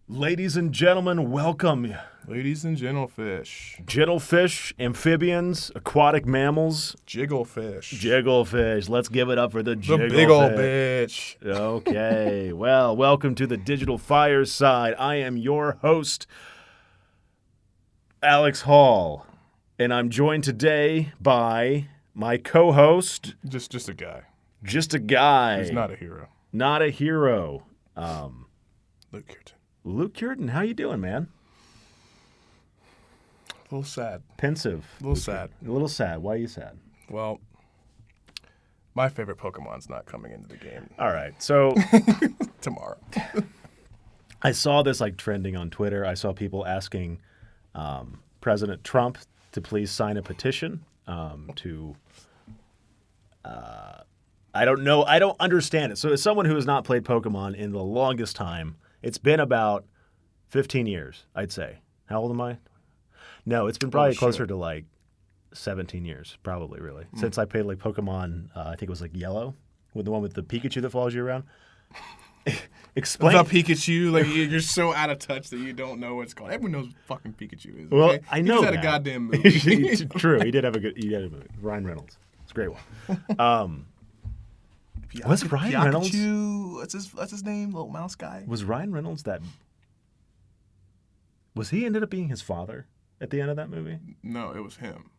Ladies and gentlemen, welcome. Ladies and gentlefish. Jittlefish, amphibians, aquatic mammals. Jigglefish. Jigglefish. Let's give it up for the jigglefish. The big old bitch. Okay. Well, welcome to the Digital Fireside. I am your host, Alex Hall, and I'm joined today by my co-host. Just a guy. Just a guy. He's not a hero. Not a hero. Luke Curtin. Luke Curtin, how you doing, man? A little sad. Pensive. A little sad. A little sad. Why are you sad? Well, my favorite Pokemon's not coming into the game All right. So tomorrow. I saw this like trending on Twitter. I saw people asking President Trump to please sign a petition to I don't know. I don't understand it. So as someone who has not played Pokemon in the longest time, it's been about 15 years, I'd say. How old am I? No, it's been probably closer to like 17 years, probably, really. Since I played like Pokemon, I think it was like Yellow, with the one with the Pikachu that follows you around. Explain. The Pikachu, like you're so out of touch that you don't know what's called. Everyone knows what fucking Pikachu is. Well, okay? I know He just that. had a goddamn movie. True, he did have a movie. Ryan Reynolds. It's a great one. Was Ryan Reynolds? What's his name? Little mouse guy. Was Ryan Reynolds that? Was he ended up being his father at the end of that movie? No, it was him.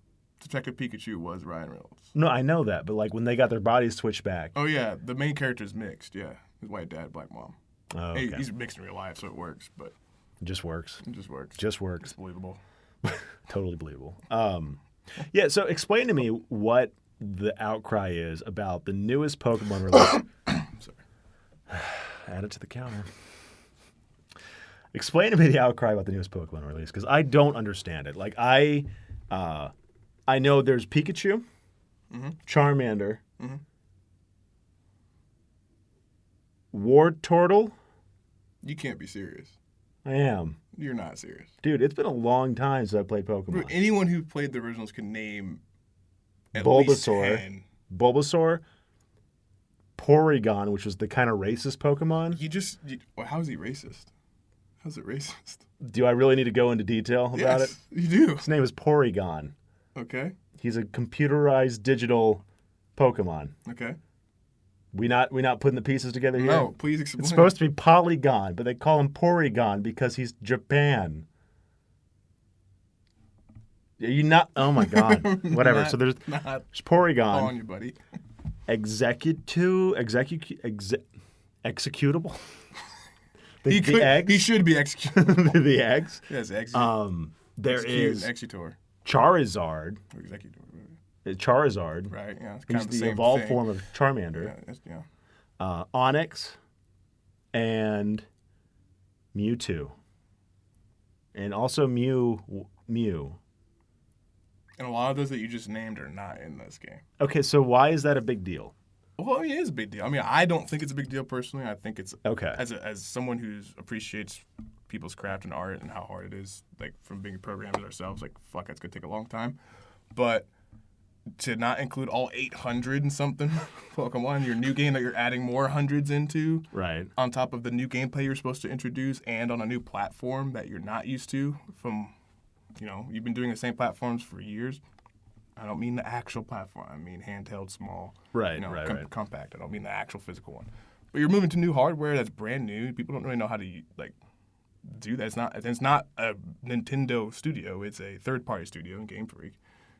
Detective Pikachu was Ryan Reynolds. No, I know that, but like when they got their bodies switched back. Oh yeah, the main character's mixed. Yeah, his white dad, black mom. Oh, okay. He's mixed in real life, so it works. But It just works. it just works. Just works. It's believable. Totally believable. Yeah. So explain to me what the outcry is about the newest Pokemon release. Sorry. Add it to the counter. Explain to me the outcry about the newest Pokemon release, because I don't understand it. Like I know there's Pikachu, Charmander, Wartortle. You can't be serious. I am. You're not serious. Dude, it's been a long time since I played Pokemon. Bro, anyone who played the originals can name at least Bulbasaur, 10. Bulbasaur, Porygon, which was the kind of racist Pokemon. Well, how is he racist? How's it racist? Do I really need to go into detail about it? Yes, you do. His name is Porygon. Okay. He's a computerized digital Pokemon. Okay. We not putting the pieces together here? No, please explain. It's supposed to be Polygon, but they call him Porygon because he's Japan. You not? Oh my God! Whatever. So there's Porygon. On you, buddy. Executable. The eggs. He should be executable. The eggs. Yes, There is Executor. Charizard. Or Executor. Charizard. Right. Yeah. It's He's kind of the same evolved thing. form of Charmander. Yeah. Onyx, and Mewtwo, and also Mew. And a lot of those that you just named are not in this game. Okay, so why is that a big deal? Well, it is a big deal. I mean, I don't think it's a big deal personally. I think it's Okay. As someone who appreciates people's craft and art and how hard it is, like from being programmers ourselves, like fuck, that's gonna take a long time. But to not include all 800 and something Pokemon, your new game that you're adding more hundreds into, Right. on top of the new gameplay you're supposed to introduce, and on a new platform that you're not used to from, you've been doing the same platforms for years. I don't mean the actual platform. I mean handheld, small, Right, right. compact. I don't mean the actual physical one. But you're moving to new hardware that's brand new. People don't really know how to do that. It's not a Nintendo studio. It's a third-party studio in Game Freak.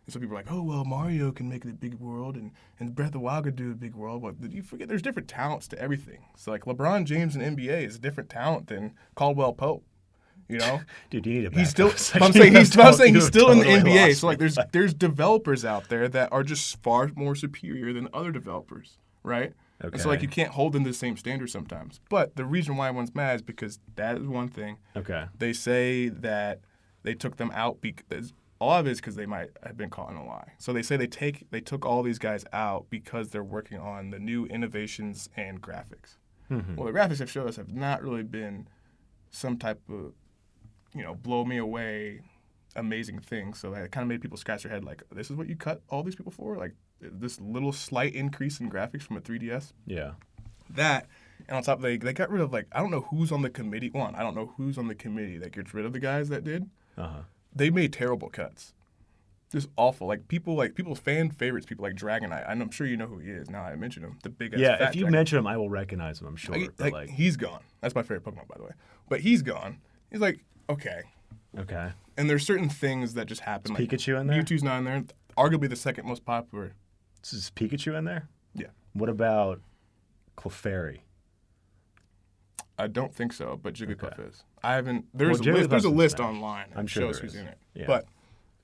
And so people are like, oh, well, Mario can make it a big world, and Breath of the Wild could do a big world. But you forget there's different talents to everything. So, like, LeBron James in NBA is a different talent than Caldwell Pope. Dude, you need to back he's still. up a I'm second. saying he's still in the Totally NBA. lost So like, me. there's developers out there that are just far more superior than other developers, right? Okay. And so like you can't hold them to the same standard sometimes. But the reason why everyone's mad is because that is one thing. Okay. They say that they took them out because a lot of it is because they might have been caught in a lie. So they say they took all these guys out because they're working on the new innovations and graphics. Mm-hmm. Well, the graphics have showed us have not really been some type of, blow me away, amazing thing. So that kind of made people scratch their head like, this is what you cut all these people for? Like this little slight increase in graphics from a 3DS? Yeah. That, and on top, they got rid of, I don't know who's on the committee. One, I don't know who's on the committee that gets rid of the guys that did. Uh-huh. They made terrible cuts. Just awful. People's fan favorites, people like Dragonite. I'm sure you know who he is. Now I mention him. The big ass Yeah, fat if you dragon. mention him, I will recognize him, I'm sure. But He's gone. That's my favorite Pokemon, by the way. But he's gone. He's like, okay. Okay. And there's certain things that just happen. Is Pikachu in there? Mewtwo's not in there. Arguably the second most popular. Is Pikachu in there? Yeah. What about Clefairy? I don't think so, but Jigglypuff is. I haven't. There's Jigglypuff's a in list Smash. online that I'm sure shows there who's is. in it. Yeah. But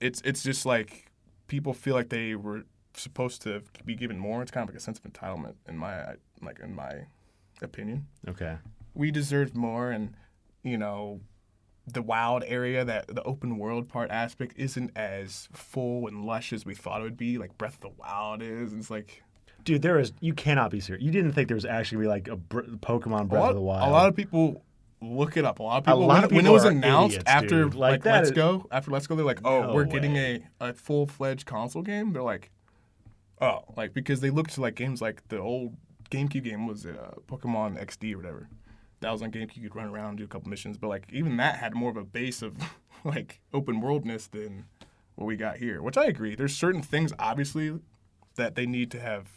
it's just like people feel like they were supposed to be given more. It's kind of like a sense of entitlement in my opinion. Okay. We deserved more, and the wild area, that the open world part aspect isn't as full and lush as we thought it would be. Like Breath of the Wild is. And it's like, Dude, you cannot be serious. You didn't think there was actually like a Pokemon Breath of the Wild. a lot of people look it up. A lot of people, when people it was are announced idiots, after dude. Like that Let's is- Go, they're like, oh, No we're getting way. a full-fledged console game. They're like, oh, because they looked to like games like the old GameCube game was Pokemon XD or whatever. That was on GameCube. You could run around and do a couple missions, but like even that had more of a base of like open worldness than what we got here. Which I agree. There's certain things obviously that they need to have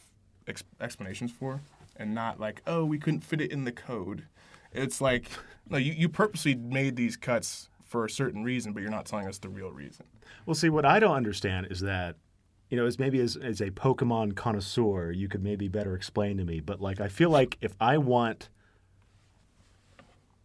explanations for, and not like, oh, we couldn't fit it in the code. It's like, no, you purposely made these cuts for a certain reason, but you're not telling us the real reason. Well, see, what I don't understand is that, as maybe as a Pokemon connoisseur, you could maybe better explain to me. But like, I feel like if I want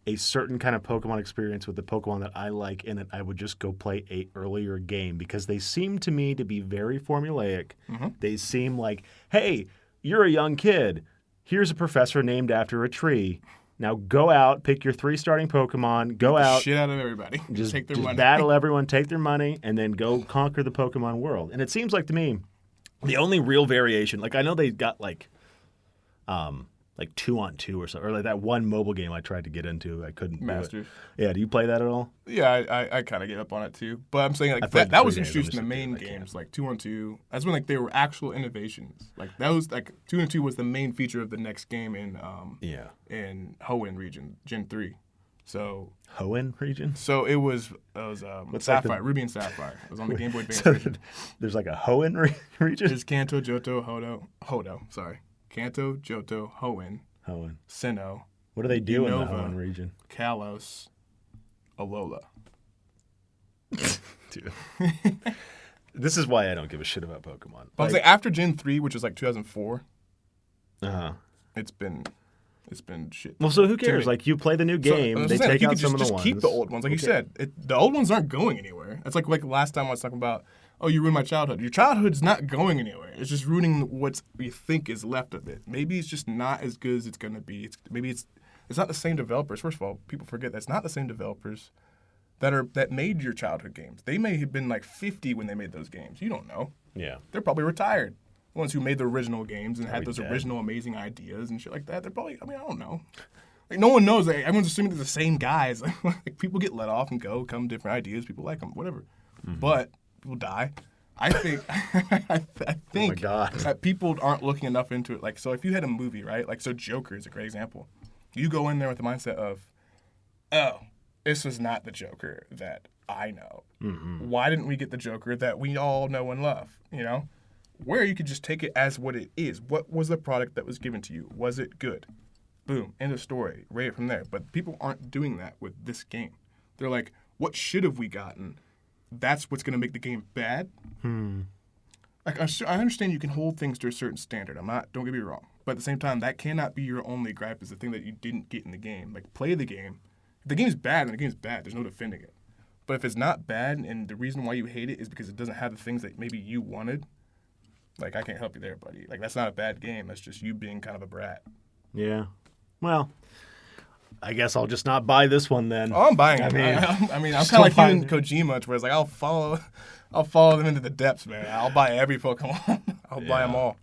a certain kind of Pokemon experience with the Pokemon that I like in it, I would just go play a earlier game, because they seem to me to be very formulaic. Mm-hmm. They seem like, hey, you're a young kid. Here's a professor named after a tree. Now go out, pick your 3 starting Pokemon, go out, Shit out of everybody. just take their just money. battle everyone, take their money, and then go conquer the Pokemon world. And it seems like to me, the only real variation, like I know they got like 2-on-2 or something, or like that one mobile game I tried to get into, I couldn't do Masters. it. Yeah, do you play that at all? Yeah, I kind of gave up on it too. But I'm saying I like played that the was 3 games, introduced in I'm the just main kidding, I games, like 2-on-2. That's when like there were actual innovations. Like that was like 2-on-2 was the main feature of the next game in Yeah. Hoenn region, Gen 3. So Hoenn region? it was What's like Sapphire, Ruby and Sapphire. It was on the Game Boy Advance. So version. there's like a Hoenn region? There's Kanto, Johto, Hodo. Sorry, Kanto, Johto, Hoenn, Hoenn. Sinnoh, What do they do in the Unova. Hoenn region? Kalos, Alola. Dude. This is why I don't give a shit about Pokemon. But I was like, after Gen 3, which was like 2004, uh-huh. it's been shit. Well, so who To cares? me. Like, you play the new game, So, they I'm saying, take you out could some of the just ones. keep the old ones, like you Okay. said. The old ones aren't going anywhere. It's like last time I was talking about, oh, you ruined my childhood. Your childhood's not going anywhere. It's just ruining what you think is left of it. Maybe it's just not as good as it's gonna be. Maybe it's not the same developers. First of all, people forget that's not the same developers that made your childhood games. They may have been like 50 when they made those games. You don't know. Yeah. They're probably retired. The ones who made the original games and had Probably those dead. original amazing ideas and shit like that. They're probably, I don't know. Like, no one knows. Like, everyone's assuming they're the same guys. Like, people get let off and go, come different ideas. People like them, whatever. Mm-hmm. But people die. I think I think God. that people aren't looking enough into it. Like, so if you had a movie, right? Like, so Joker is a great example. You go in there with the mindset of, oh, this was not the Joker that I know. Mm-hmm. Why didn't we get the Joker that we all know and love? Where you could just take it as what it is. What was the product that was given to you? Was it good? Boom, end of story. Rate it from there. But people aren't doing that with this game. They're like, what should have we gotten? That's what's going to make the game bad? Like, I understand you can hold things to a certain standard. Don't get me wrong. But at the same time, that cannot be your only gripe, is the thing that you didn't get in the game. Like, play the game. If the game's bad, then the game's bad. There's no defending it. But if it's not bad, and the reason why you hate it is because it doesn't have the things that maybe you wanted, like, I can't help you there, buddy. Like, that's not a bad game. That's just you being kind of a brat. Yeah. Well, I guess I'll just not buy this one then. Oh, I'm buying it. I I'm mean, kind of still like you buying and Kojima, where it's like I'll follow them into the depths, man. I'll buy every Pokemon. I'll buy them all.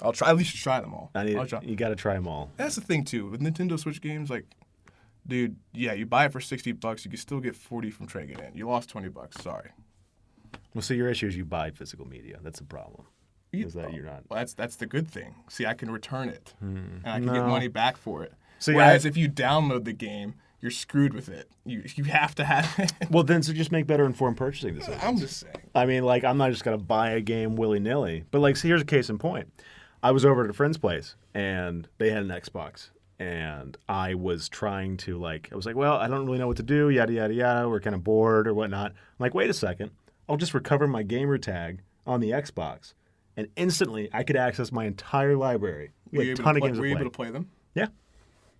I'll at least try them all. You got to try them all. That's the thing too with Nintendo Switch games. Like, dude, yeah, you buy it for $60, you can still get 40 from trading it in. You lost $20. Sorry. Well, so your issue is you buy physical media. That's the problem. Is that you're not? Well, that's the good thing. See, I can return it, and I can get money back for it. So whereas if you download the game, you're screwed with it. You have to have it. Well, then so just make better informed purchasing decisions. I'm just saying. I mean, like, I'm not just gonna buy a game willy nilly. But like, see, here's a case in point. I was over at a friend's place, and they had an Xbox, and I was trying to I was like, well, I don't really know what to do. Yada yada yada. We're kind of bored or whatnot. I'm like, wait a second. I'll just recover my gamer tag on the Xbox. And instantly, I could access my entire library. A ton of games to play. Were you able to play them? Yeah.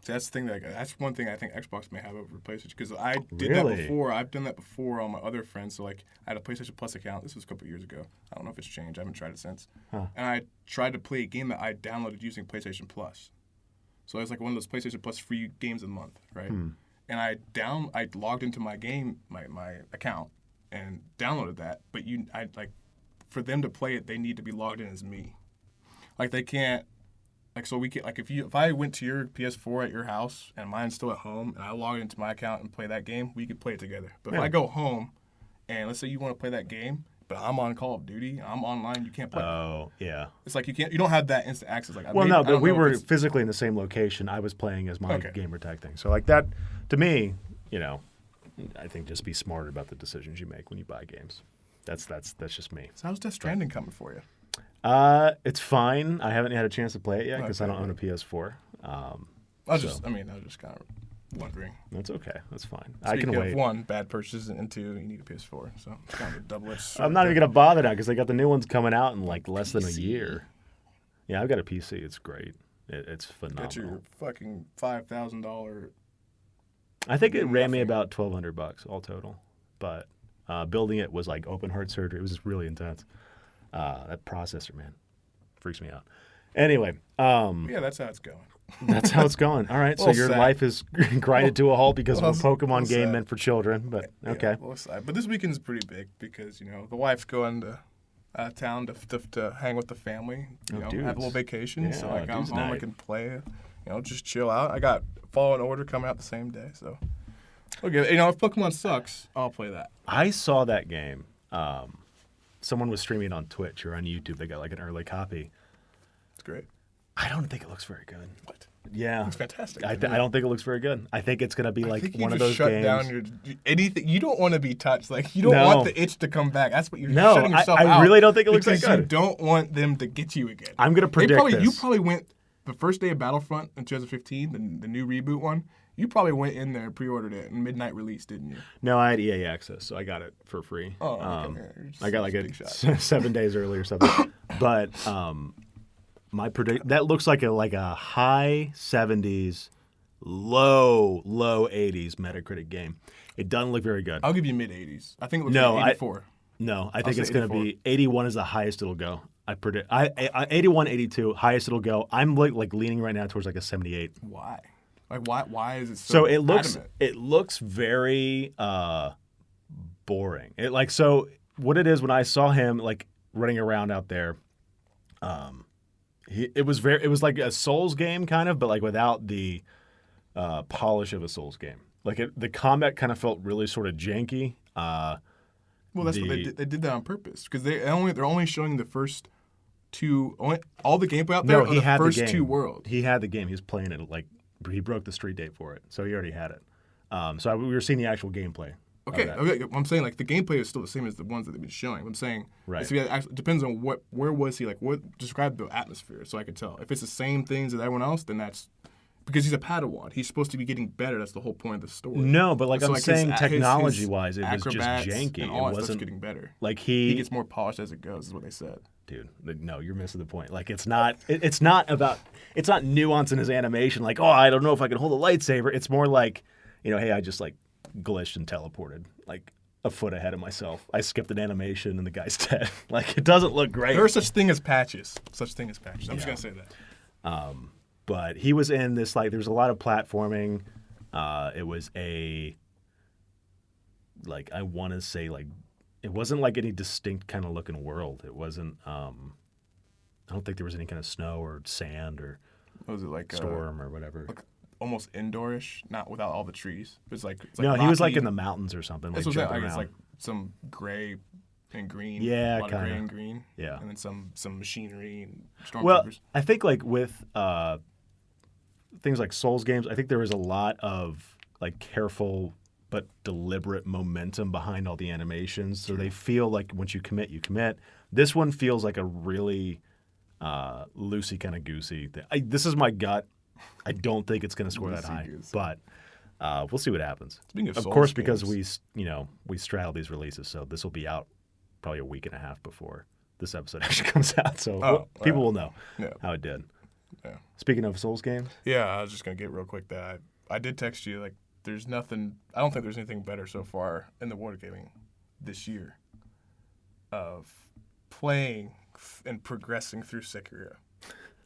So that's the thing. That's one thing I think Xbox may have over PlayStation. Because I did that before. I've done that before on my other friends. So, I had a PlayStation Plus account. This was a couple of years ago. I don't know if it's changed. I haven't tried it since. Huh. And I tried to play a game that I downloaded using PlayStation Plus. So, it's like one of those PlayStation Plus free games a month, right? And I logged into my game, my account, and downloaded that. But for them to play it, they need to be logged in as me. Like, they can't, so we can, if I went to your PS4 at your house and mine's still at home and I log into my account and play that game, we could play it together. But if I go home and let's say you want to play that game, but I'm on Call of Duty, I'm online, you can't play it. Oh, yeah. It's like you don't have that instant access. But we were physically in the same location. I was playing as my gamer tag thing. So, that, to me, I think just be smarter about the decisions you make when you buy games. That's just me. So how's Death Stranding coming for you? It's fine. I haven't had a chance to play it yet because I don't own a PS4. I was just kind of wondering. That's okay. That's fine. Speaking I can wait. Of one, bad purchase, and two, you need a PS4. So it's kind of a double-edged sword. I'm not even gonna bother now because they got the new ones coming out in less than a year. Yeah, I've got a PC. It's great. It's phenomenal. Got your fucking $5,000. I think it ran me about $1,200 all total, but. Building it was like open heart surgery. It was just really intense. That processor, man, freaks me out. Anyway. Yeah, that's how it's going. That's how it's going. All right, so your life is grinded to a halt because of a Pokemon game meant for children, but okay. Yeah, but this weekend is pretty big because, the wife's going to town to hang with the family, have a little vacation. Yeah, so I'm home, I can play, just chill out. I got Fallen Order coming out the same day, so. Okay, if Pokemon sucks, I'll play that. I saw that game. Someone was streaming on Twitch or on YouTube. They got an early copy. It's great. I don't think it looks very good. What? Yeah. It's fantastic. I don't think it looks very good. I think it's going to be one of those shut games. Down anything. You don't want to be touched. You don't want the itch to come back. That's what you're shutting yourself out. I really don't think it looks that good. You don't want them to get you again. I'm going to predict this. You probably went the first day of Battlefront in 2015, the new reboot one. You probably went in there and pre-ordered it and midnight release, didn't you? No, I had EA access, so I got it for free. Oh, okay. I got 7 days early or something. But that looks like a high 70s, low 80s Metacritic game. It doesn't look very good. I'll give you mid 80s. I think it looks like 84. I think it's going to be 81 is the highest it'll go. I predict 81, 82 highest it'll go. I'm leaning right now towards a 78. Why? Why is it so adamant? It looks very boring. What it is when I saw him running around out there, it was like a Souls game kind of, but without the polish of a Souls game. The combat kind of felt really sort of janky. Well, that's what they did. They did that on purpose because they're only showing the first two. All the gameplay out there are the first two worlds. He had the game. He was playing it he broke the street date for it, so he already had it. We were seeing the actual gameplay. Okay. I'm saying the gameplay is still the same as the ones that they've been showing. I'm saying it depends on where was he describe the atmosphere so I could tell. If it's the same things as everyone else, then that's because he's a Padawan. He's supposed to be getting better. That's the whole point of the story. No, but I'm saying technology-wise, it was just janky. And all it wasn't getting better. He gets more polished as it goes, is what they said. Dude, no, you're missing the point. It's not nuance in his animation. I don't know if I can hold a lightsaber. It's more hey, I just glitched and teleported a foot ahead of myself. I skipped an animation and the guy's dead. It doesn't look great. There are such thing as patches. I'm just gonna say that. But he was in this there was a lot of platforming. It was I want to say it wasn't like any distinct kind of looking world. It wasn't. I don't think there was any kind of snow or sand or Was it like storm or whatever. like almost indoorish, not without all the trees? It's like No, he was like rocky. in the mountains or something. That's Like what I'm jumping saying. It's around. like some gray and green. Yeah, a lot of kinda. gray and green. Yeah. and then some machinery and Well, stormtroopers. I think like with things like Souls games, I think there was a lot of like careful but deliberate momentum behind all the animations. So they feel like once you commit, you commit. This one feels like a really loosey kind of goosey thing. This is my gut. I don't think it's going to score that high, Loosey-goosey. but we'll see what happens. Speaking of Of Souls course, because games- we straddle these releases, so this will be out probably a week and a half before this episode actually comes out. So people will know Yeah. how it did. Yeah. Speaking of Souls games, Yeah, I was just gonna get real quick that I did text you like there's nothing. I don't think there's anything better so far in the world of gaming this year of playing and progressing through Sekiro,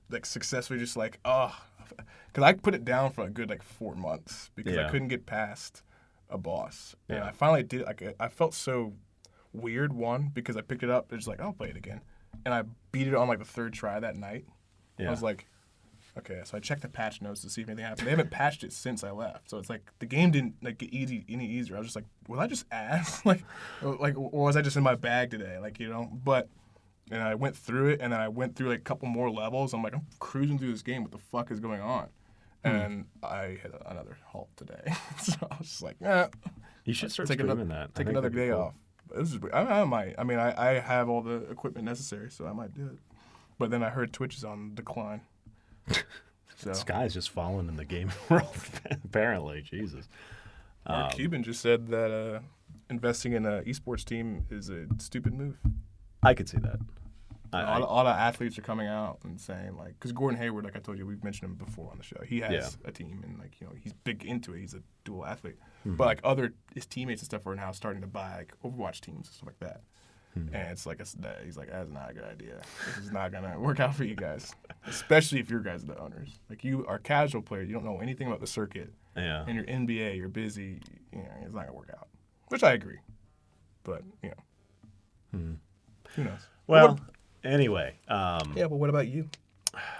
like successfully, just like because I put it down for a good like 4 months because I Yeah. couldn't get past a boss, and Yeah. I finally did. Like I felt so weird because I picked it up. It's like I'll play it again, and I beat it on like the third try that night. yeah. I was like, okay, so I checked the patch notes to see if anything happened. They haven't patched it since I left, so it's like the game didn't like get any easier. I was just like, was I just ass? or was I just in my bag today? And I went through it, and then I went through like a couple more levels. I'm like, I'm cruising through this game. What the fuck is going on? And I hit another halt today, so I was just like, You should start take streaming that. I Take think another that'd be day cool. off. This is, I might. I mean, I have all the equipment necessary, so I might do it. But then I heard Twitch is on decline. So Sky's just falling in the game world, apparently. Jesus. Mark Cuban just said that investing in an esports team is a stupid move. I could see that. A lot of athletes are coming out and saying like, because Gordon Hayward, like I told you, we've mentioned him before on the show. He has a team and like he's big into it. He's a dual athlete, but like his teammates and stuff are now starting to buy like Overwatch teams and stuff like that. And it's like he's like, that's not a good idea. This is not gonna work out for you guys, especially if your guys are the owners. Like you are a casual player, you don't know anything about the circuit, Yeah. and you're NBA, you're busy. It's not gonna work out. Which I agree, but who knows? Well, anyway. Yeah, but what about you?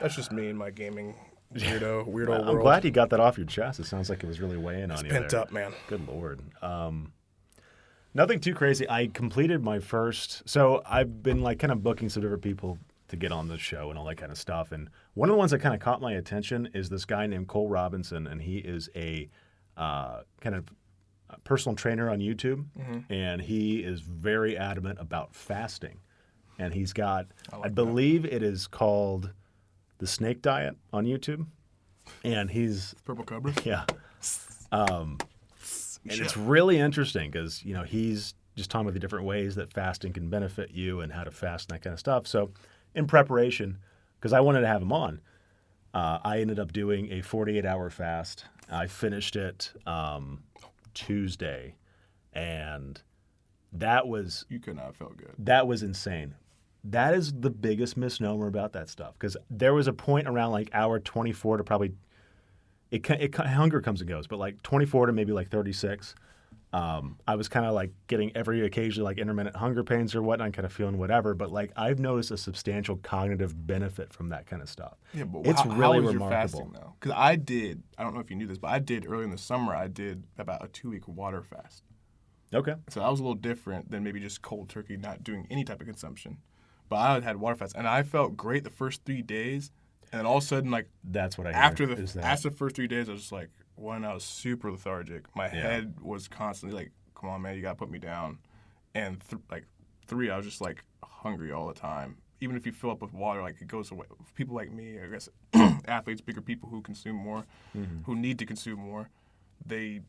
That's just me and my gaming weirdo world. I'm glad you got that off your chest. It sounds like it was really weighing on you. Pent there. up, man. Good Lord. Nothing too crazy. I completed my first. So I've been like kind of booking some different people to get on the show and all that kind of stuff. And one of the ones that kind of caught my attention is this guy named Cole Robinson, and he is a kind of personal trainer on YouTube, and he is very adamant about fasting. And he's got, I believe it is called the Snake Diet on YouTube, and he's Purple Cobras. yeah. And it's really interesting because, he's just talking about the different ways that fasting can benefit you and how to fast and that kind of stuff. So in preparation, because I wanted to have him on, I ended up doing a 48-hour fast. I finished it Tuesday, and that was You could not have felt good. that was insane. That is the biggest misnomer about that stuff, because there was a point around like hour 24 to probably hunger comes and goes, but like 24 to maybe like 36. I was kind of like getting occasionally like intermittent hunger pains or whatnot, kind of feeling whatever. But like I've noticed a substantial cognitive benefit from that kind of stuff. Yeah, but it's how really was your remarkable. fasting though? Because I don't know if you knew this, but I did early in the summer. I did about a 2-week water fast. Okay. So that was a little different than maybe just cold turkey, not doing any type of consumption. But I had water fast, and I felt great the first 3 days, and then all of a sudden, like That's what I hear. after is that. the first 3 days, I was just like, one, I was super lethargic. My head was constantly like, "Come on, man, you gotta put me down." And 3, I was just like hungry all the time. Even if you fill up with water, like it goes away. People like me, I guess, athletes, bigger people who consume more, who need to consume more, it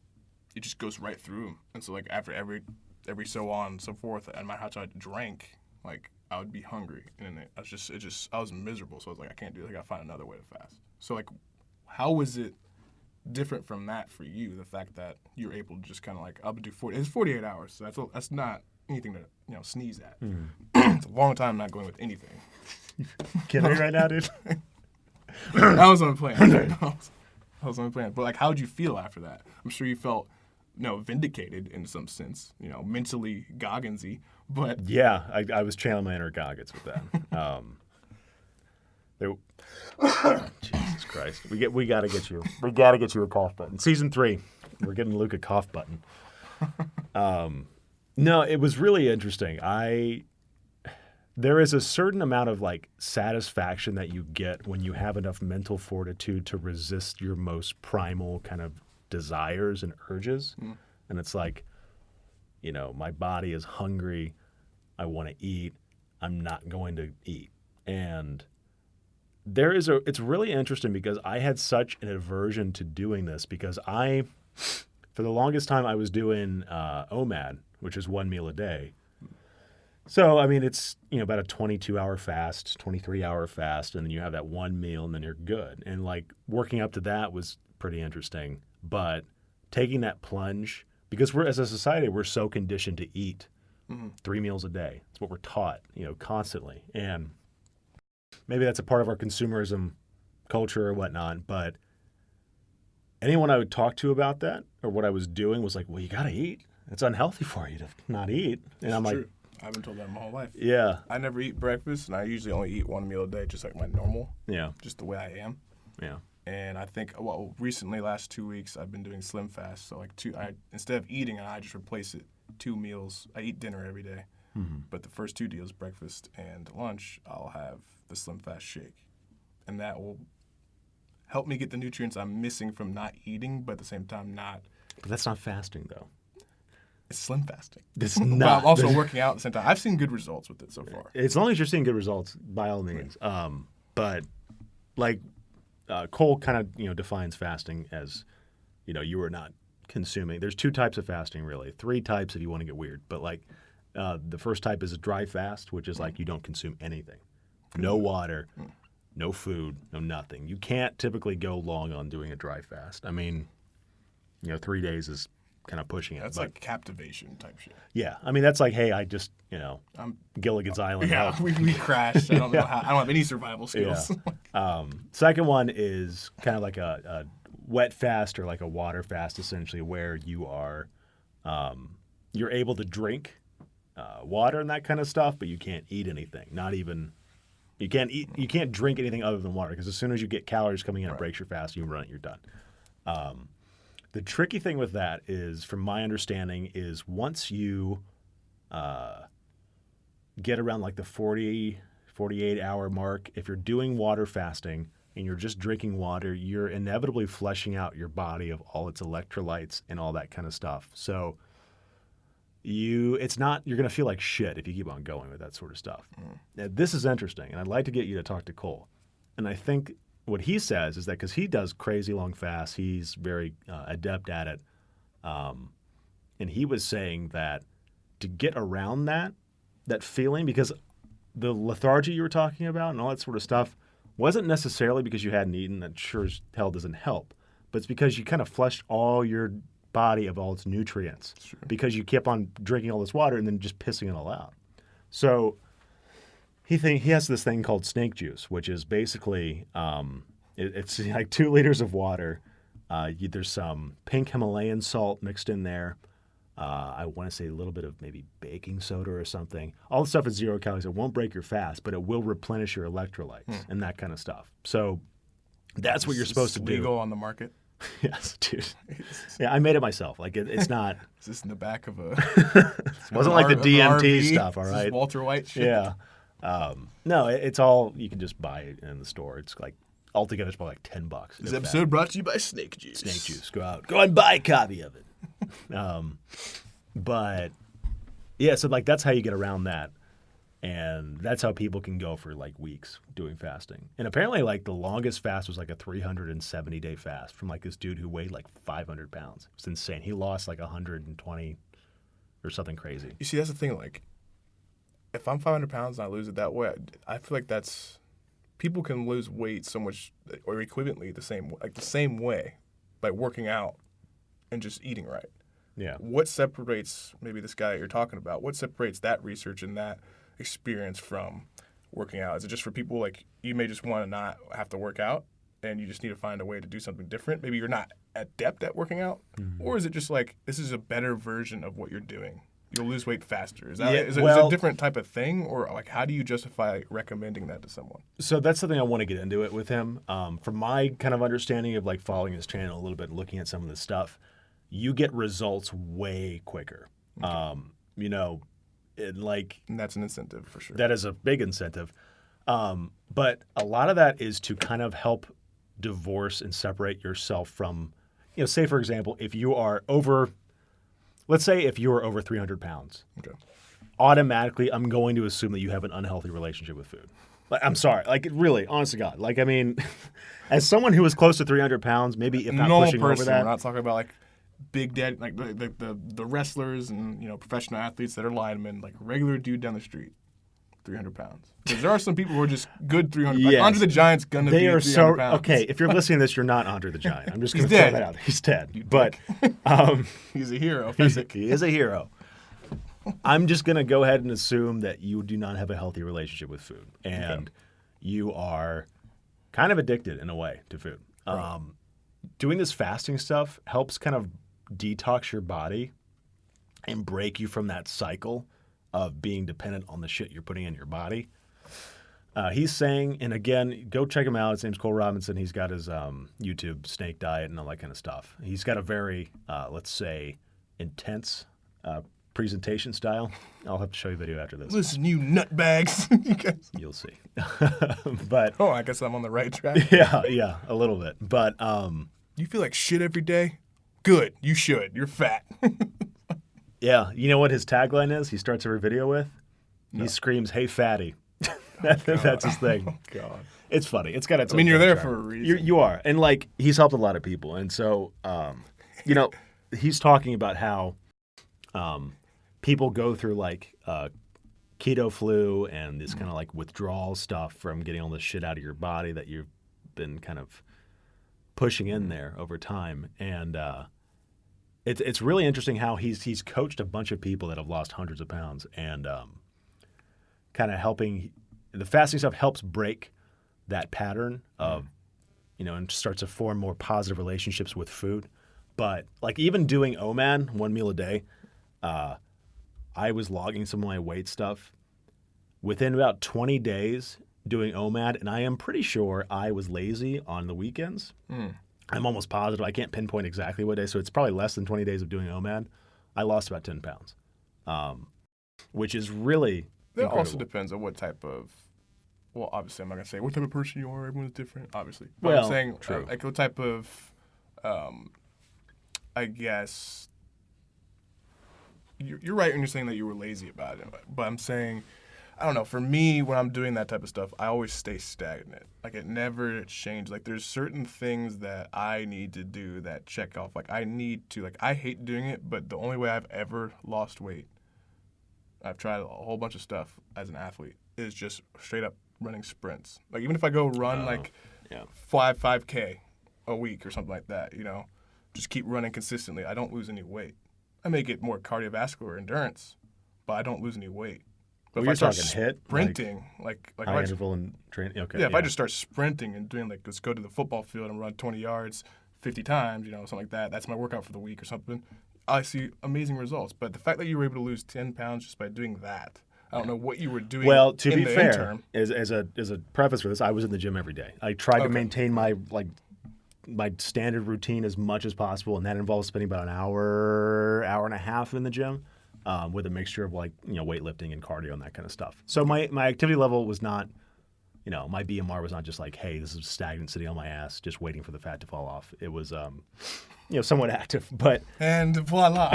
just goes right through them. And so like after every so on and so forth, no matter how much I drank, like I would be hungry, and then I was miserable. So I was like, I can't do it. I gotta find another way to fast. So like, how was it different from that for you? The fact that you're able to just kind of like, I'll do 40. It's 48 hours. So that's not anything to sneeze at. It's a long time not going with anything. Kidding me right now, dude? That was on plan. That was the only plan. But like, how did you feel after that? I'm sure you felt, vindicated in some sense. Mentally Gogginsy. But Yeah, I was channeling my inner Goggins with that. Jesus Christ, we gotta get you. We gotta get you a cough button. Season 3, we're getting Luke a cough button. No, it was really interesting. There is a certain amount of like satisfaction that you get when you have enough mental fortitude to resist your most primal kind of desires and urges. And it's like, my body is hungry. I want to eat. I'm not going to eat. And it's really interesting because I had such an aversion to doing this because for the longest time I was doing OMAD, which is 1 meal a day. So, I mean, it's, about a 22-hour fast, 23-hour fast, and then you have that one meal and then you're good. And like working up to that was pretty interesting. But taking that plunge, because as a society, we're so conditioned to eat 3 meals a day. It's what we're taught, constantly. And maybe that's a part of our consumerism culture or whatnot. But anyone I would talk to about that or what I was doing was like, well, you got to eat. It's unhealthy for you to not eat. And I'm true. like, I've been told that my whole life. yeah. I never eat breakfast, and I usually only eat 1 meal a day, just like my normal. Yeah. Just the way I am. Yeah. And I think, recently, last 2 weeks, I've been doing slim fast. So like instead of eating, I just replace it 2 meals. I eat dinner every day. But the first 2 deals, breakfast and lunch, I'll have the slim fast shake. And that will help me get the nutrients I'm missing from not eating, but at the same time not. But that's not fasting, though. It's slim fasting. It's But not. I'm also working out at the same time. I've seen good results with it so far. As long as you're seeing good results, by all means. But like Cole kind of defines fasting as you are not consuming. There's 2 types of fasting, really. 3 types if you want to get weird. But like the first type is a dry fast, which is like you don't consume anything, no water, no food, no nothing. You can't typically go long on doing a dry fast. I mean, 3 days is kind of pushing it. That's like captivation type shit. Yeah, I mean that's like, hey, I just Gilligan's Island. Yeah, we crashed. I don't know how. I don't have any survival skills. Yeah. Second one is kind of like a wet fast or like a water fast, essentially, where you are you're able to drink water and that kind of stuff, but you can't eat anything. Not even you can't drink anything other than water because as soon as you get calories coming in, it breaks your fast. You run it, you're done. The tricky thing with that is, from my understanding, is once you get around like the 48-hour mark, if you're doing water fasting and you're just drinking water, you're inevitably flushing out your body of all its electrolytes and all that kind of stuff. So you're going to feel like shit if you keep on going with that sort of stuff. Now, this is interesting, and I'd like to get you to talk to Cole. And I think what he says is that because he does crazy long fasts, he's very adept at it. And he was saying that to get around that feeling, because the lethargy you were talking about and all that sort of stuff wasn't necessarily because you hadn't eaten. That sure as hell doesn't help. But it's because you kind of flushed all your body of all its nutrients because you kept on drinking all this water and then just pissing it all out. So he has this thing called snake juice, which is basically it's like 2 liters of water. There's some pink Himalayan salt mixed in there. I want to say a little bit of maybe baking soda or something. All the stuff is 0 calories. It won't break your fast, but it will replenish your electrolytes and that kind of stuff. So that's what you're supposed to do. Legal on the market. Yes, dude. Yeah, I made it myself. Like it's not. Is this in the back of a? It wasn't like the DMT RV? stuff. All Is right. this Walter White shit. Yeah. No, it's all you can just buy it in the store. It's like altogether it's probably like $10. This episode brought to you by Snake Juice. Snake Juice. Go and buy a copy of it. But yeah, so like that's how you get around that. And that's how people can go for like weeks doing fasting. And apparently like the longest fast was like a 370-day fast from like this dude who weighed like 500 pounds. It's insane. He lost like 120 or something crazy. You see, that's the thing. Like, if I'm 500 pounds and I lose it that way, I feel like that's people can lose weight so much or equivalently the same way by working out and just eating right. Yeah. What separates maybe this guy you're talking about? What separates that research and that experience from working out? Is it just for people like you may just want to not have to work out, and you just need to find a way to do something different? Maybe you're not adept at working out, or is it just like this is a better version of what you're doing? You'll lose weight faster. Is it a different type of thing, or like how do you justify recommending that to someone? So that's something I want to get into it with him. From my kind of understanding of like following his channel a little bit and looking at some of this stuff, you get results way quicker. Okay. And that's an incentive for sure. That is a big incentive. But a lot of that is to kind of help divorce and separate yourself from, say, for example, if you are let's say if you are over 300 pounds, okay. Automatically I'm going to assume that you have an unhealthy relationship with food. Like, I'm sorry. Like, really, honest to God. Like, I mean, as someone who is close to 300 pounds, maybe if not pushing over that. We're not talking about, like, big daddy, like the wrestlers and, professional athletes that are linemen, like regular dude down the street, 300 pounds. Because there are some people who are just good 300 pounds. Like, Andre the Giant's going to be 300 pounds. Okay, if you're listening to this, you're not Andre the Giant. I'm just going to throw that out. He's dead. But he's a hero. He is a hero. I'm just going to go ahead and assume that you do not have a healthy relationship with food. And you are kind of addicted in a way to food. Right. Doing this fasting stuff helps kind of detox your body and break you from that cycle of being dependent on the shit you're putting in your body. He's saying, and again, go check him out. His name's Cole Robinson. He's got his YouTube snake diet and all that kind of stuff. He's got a very, let's say, intense presentation style. I'll have to show you a video after this. Listen, you nutbags. You'll see. But I guess I'm on the right track. Yeah, a little bit. But you feel like shit every day? Good. You should. You're fat. Yeah. You know what his tagline is? He starts every video with? No. He screams, "Hey, fatty." That's his thing. Oh, God. It's funny. It's got its own you're there for a reason. You are. And, like, he's helped a lot of people. And so, he's talking about how people go through, like, keto flu and this kind of, like, withdrawal stuff from getting all this shit out of your body that you've been kind of pushing in there over time. And it's really interesting how he's coached a bunch of people that have lost hundreds of pounds and kind of helping. The fasting stuff helps break that pattern of, and starts to form more positive relationships with food. But like even doing OMAD, 1 meal a day, I was logging some of my weight stuff within about 20 days doing OMAD, and I am pretty sure I was lazy on the weekends. I'm almost positive. I can't pinpoint exactly what day, so it's probably less than 20 days of doing OMAD. I lost about 10 pounds, which is really incredible. Also depends on what type of, well, obviously I'm not going to say what type of person you are. Everyone's different, obviously. But I'm saying like what type of, I guess, you're right when you're saying that you were lazy about it. But I'm saying, I don't know, for me, when I'm doing that type of stuff, I always stay stagnant. Like, it never changes. Like, there's certain things that I need to do that check off. Like, I need to, like, I hate doing it, but the only way I've ever lost weight, I've tried a whole bunch of stuff as an athlete, is just straight up running sprints. Like, even if I go run, 5K a week or something like that, just keep running consistently, I don't lose any weight. I may get more cardiovascular endurance, but I don't lose any weight. But if I start sprinting, like high interval and training, okay. Yeah, if I just start sprinting and doing let's go to the football field and run 20 yards 50 times, something like that. That's my workout for the week or something. I see amazing results. But the fact that you were able to lose 10 pounds just by doing that, I don't know what you were doing. Well, to be fair, as a preface for this, I was in the gym every day. I tried to maintain my standard routine as much as possible, and that involves spending about an hour and a half in the gym. With a mixture of weightlifting and cardio and that kind of stuff. So my activity level was not, my BMR was not just like, hey, this is stagnant sitting on my ass just waiting for the fat to fall off. It was, somewhat active. But and voila,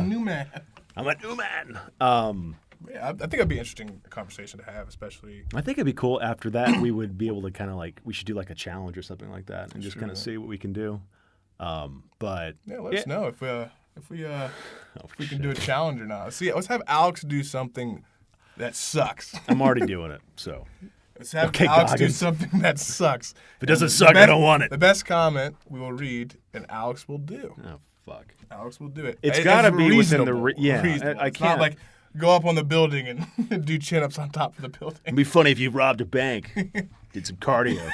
new man. I'm a new man. I think it'd be an interesting conversation to have, especially. I think it'd be cool. After that, we would be able to kind of we should do like a challenge or something like that, and just kind of see what we can do. But let us know if we can do a challenge or not. Let's have Alex do something that sucks. I'm already doing it, so. Let's have Alex do something that sucks. If it doesn't suck, I don't want it. The best comment we will read, and Alex will do. Oh, fuck. Alex will do it. It's got to be within the... I can't. Not like go up on the building and do chin-ups on top of the building. It'd be funny if you robbed a bank, did some cardio.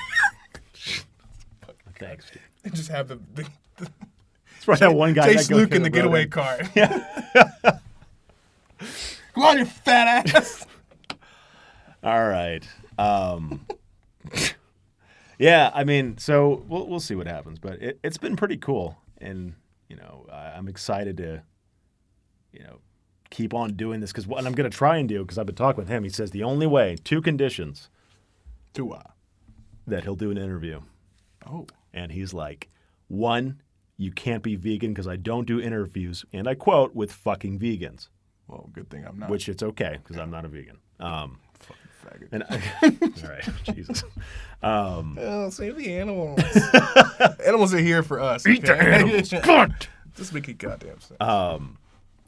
Thanks, dude. They just have the It's probably that one guy Chase that goes Luke in the road getaway in. car. Come on, you fat ass. All right. Yeah, I mean, so we'll see what happens, but it's been pretty cool, and I'm excited to keep on doing this because what I'm going to try and do, because I've been talking with him, he says the only way, 2 conditions, that he'll do an interview. Oh. And he's like, 1, you can't be vegan because I don't do interviews, and I quote, with fucking vegans. Well, good thing I'm not. Which it's okay because I'm not a vegan. Fucking faggot. And all right, Jesus. Oh, save the animals. Animals are here for us. Eat the animals. God. Just make it goddamn sense.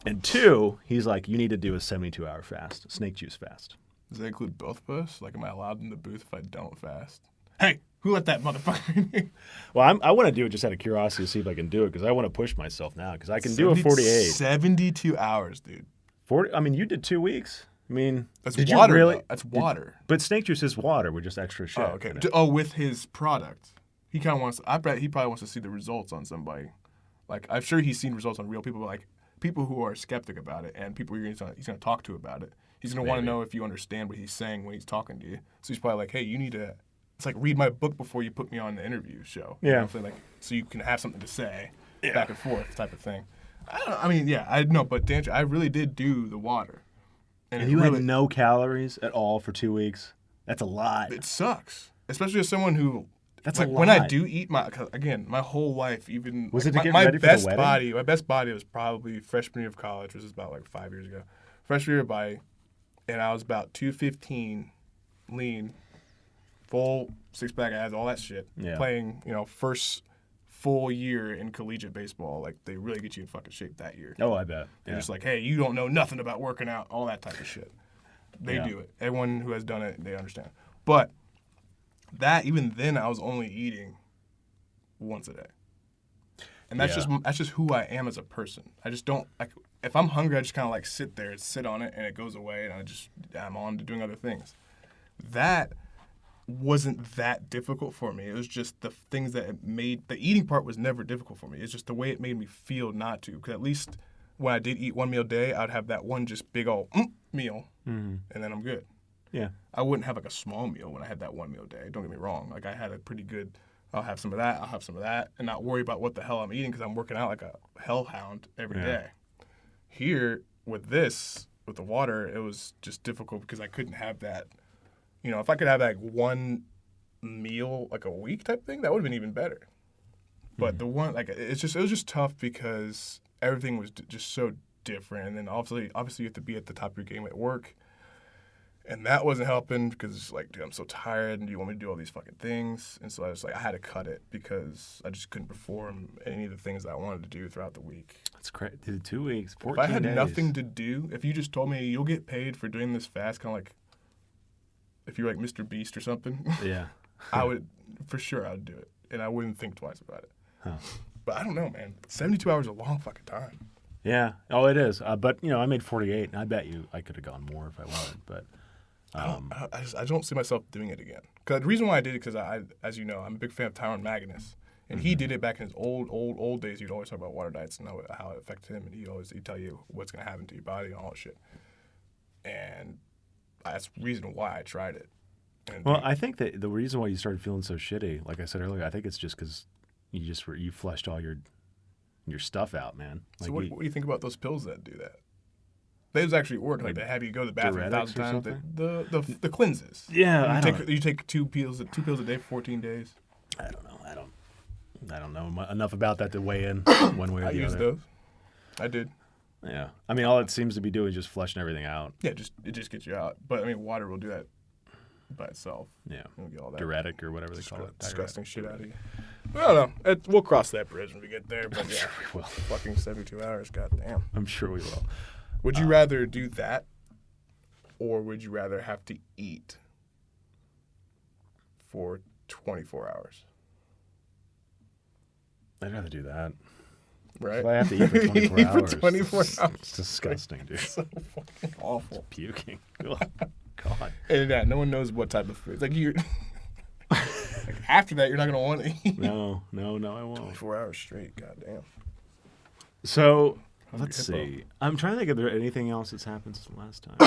And 2, he's like, you need to do a 72-hour fast, snake juice fast. Does that include both of us? Like, am I allowed in the booth if I don't fast? Hey, who let that motherfucker in? Well, I want to do it just out of curiosity to see if I can do it because I want to push myself now because I can do a 48. 72 hours, dude. 40. I mean, you did 2 weeks. I mean, That's did water. you really? Though. That's water. But snake juice is water with just extra shit. Oh, okay. With his product, he kind of wants. I bet he probably wants to see the results on somebody. Like, I'm sure he's seen results on real people, but like people who are skeptic about it and people he's going to talk to about it. He's going to want to know if you understand what he's saying when he's talking to you. So he's probably like, hey, you need to. It's like read my book before you put me on the interview show. Yeah. You know what I'm saying? Like, so you can have something to say, back and forth type of thing. I know, but Dan, I really did do the water. And you had no calories at all for 2 weeks? That's a lot. It sucks, especially as someone who. That's like, a lot. when I do eat my whole life, even was like, it to get my ready for best the wedding? body. My best body was probably freshman year of college, which was about like 5 years ago. Freshman year of body, and I was about 215, lean, full 6-pack abs, all that shit. Yeah. Playing, first full year in collegiate baseball, like they really get you in fucking shape that year. Oh, I bet. They're just like, hey, you don't know nothing about working out, all that type of shit. They do it. Everyone who has done it, they understand. But even then, I was only eating once a day, and that's just who I am as a person. I just don't like if I'm hungry, I just kind of like sit on it, and it goes away, and I'm on to doing other things. That wasn't that difficult for me. It was just the things that it made the eating part was never difficult for me. It's just the way it made me feel not to. Because at least when I did eat one meal a day, I'd have that one just big old meal, and then I'm good. Yeah. I wouldn't have like a small meal when I had that one meal a day. Don't get me wrong. Like I had a pretty good, I'll have some of that, I'll have some of that, and not worry about what the hell I'm eating because I'm working out like a hellhound every day. Here, with the water, it was just difficult because I couldn't have that. If I could have like one meal like a week type thing, that would have been even better. But the one, like, it was just tough because everything was just so different. And then obviously you have to be at the top of your game at work. And that wasn't helping because it's like, dude, I'm so tired and you want me to do all these fucking things. And so I had to cut it because I just couldn't perform any of the things that I wanted to do throughout the week. That's crazy. Dude, 2 weeks, 14 days. If I had days. nothing to do, if you just told me you'll get paid for doing this fast, kind of like if you're like Mr. Beast or something, Yeah. I would do it. And I wouldn't think twice about it. Huh. But I don't know, man. 72 hours is a long fucking time. Yeah. Oh, it is. But, I made 48, and I bet you I could have gone more if I wanted. But I don't see myself doing it again. Cause the reason why I did it, because as you know, I'm a big fan of Tyron Magnus. And he did it back in his old days. He'd always talk about water diets and how it affected him. And he'd tell you what's going to happen to your body and all that shit. And that's the reason why I tried it. Well, I think that the reason why you started feeling so shitty, like I said earlier, I think it's just because you flushed all your stuff out, man. Like so what do you think about those pills that do that? Those actually work. Like they have you go to the bathroom 1,000 times. The cleanses. Yeah, you take two pills a day for 14 days. I don't know. I don't know enough about that to weigh in one way or the other. I used those. I did. Yeah. I mean, all it seems to be doing is just flushing everything out. Yeah, it just gets you out. But I mean, water will do that by itself. Yeah. It'll get all that Diuretic or whatever they call it. Disgusting shit out of you. I don't know. We'll cross that bridge when we get there. But yeah, sure we will. Fucking 72 hours. Goddamn. I'm sure we will. Would you rather do that, or would you rather have to eat for 24 hours? I'd rather do that. Right? If I have to eat for 24 Eat hours. for 24 hours. It's disgusting, dude. It's so fucking awful. Puking. Oh, God. And no one knows what type of food. Like after that, you're not going to want to. No, I won't. 24 hours straight. Goddamn. So Hungry let's hippo. see. I'm trying to think if there anything else that's happened since last time.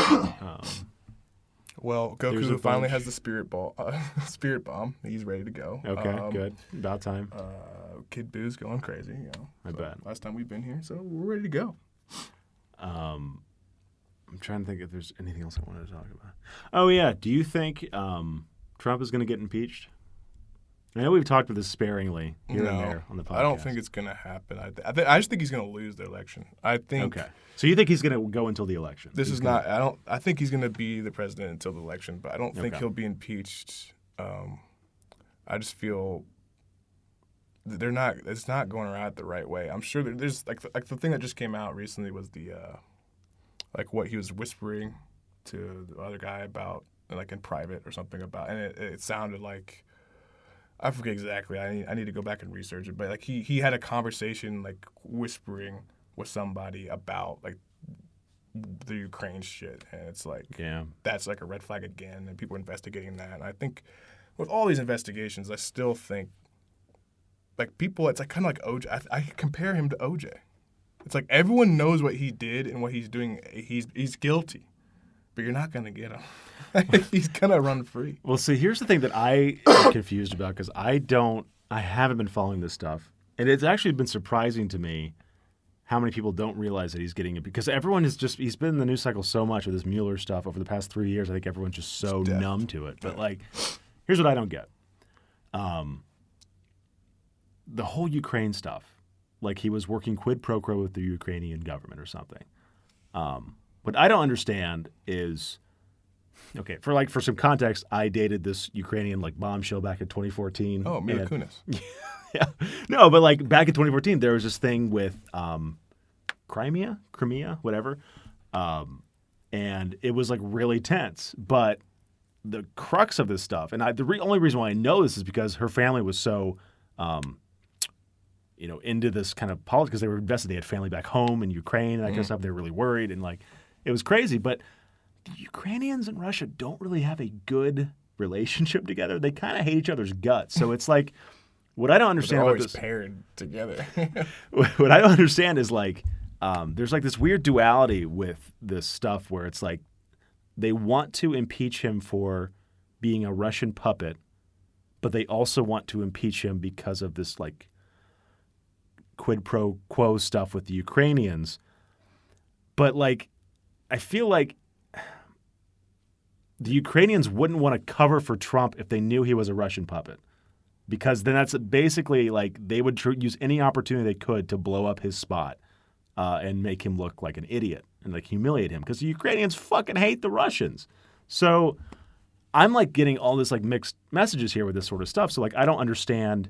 Well, There's a Goku finally bunch. has the spirit bomb. He's ready to go. Okay, good. About time. Kid Boo's going crazy. I bet. Last time we've been here, so we're ready to go. I'm trying to think if there's anything else I wanted to talk about. Oh yeah, do you think Trump is going to get impeached? I know we've talked about this sparingly here and there on the podcast. I don't think it's going to happen. I just think he's going to lose the election. I think. Okay. So you think he's going to go until the election? This is not. I think he's going to be the president until the election, but I don't think he'll be impeached. I just feel that they're not. It's not going around the right way. I'm sure that there's like the thing that just came out recently was the like what he was whispering to the other guy about, like in private or something about, and it sounded like. I forget exactly. I need to go back and research it. But like he had a conversation like whispering with somebody about like the Ukraine shit, and it's like that's like a red flag again, and people are investigating that. And I think with all these investigations, I still think like people. It's like kind of like OJ. I compare him to OJ. It's like everyone knows what he did and what he's doing. He's guilty, but you're not gonna get him. He's gonna run free. Well, see, here's the thing that I am confused about because I haven't been following this stuff, and it's actually been surprising to me how many people don't realize that he's getting it because everyone he's been in the news cycle so much with this Mueller stuff over the past 3 years. I think everyone's just so numb to it. But like, here's what I don't get: the whole Ukraine stuff. Like he was working quid pro quo with the Ukrainian government or something. What I don't understand is. Okay, for some context, I dated this Ukrainian like bombshell back in 2014. Oh, Mila Kunis. Yeah, no, but like back in 2014, there was this thing with Crimea, whatever, and it was like really tense. But the crux of this stuff, and only reason why I know this is because her family was so, into this kind of politics because they were invested. They had family back home in Ukraine and that kind of stuff. They were really worried, and like it was crazy, but. The Ukrainians and Russia don't really have a good relationship together. They kind of hate each other's guts. So it's like, what I don't understand about this. They're always paired together. What I don't understand is like, there's like this weird duality with this stuff where it's like, they want to impeach him for being a Russian puppet, but they also want to impeach him because of this like quid pro quo stuff with the Ukrainians. But like, I feel like the Ukrainians wouldn't want to cover for Trump if they knew he was a Russian puppet, because then that's basically like they would use any opportunity they could to blow up his spot and make him look like an idiot and like humiliate him because the Ukrainians fucking hate the Russians. So I'm like getting all this like mixed messages here with this sort of stuff. So like I don't understand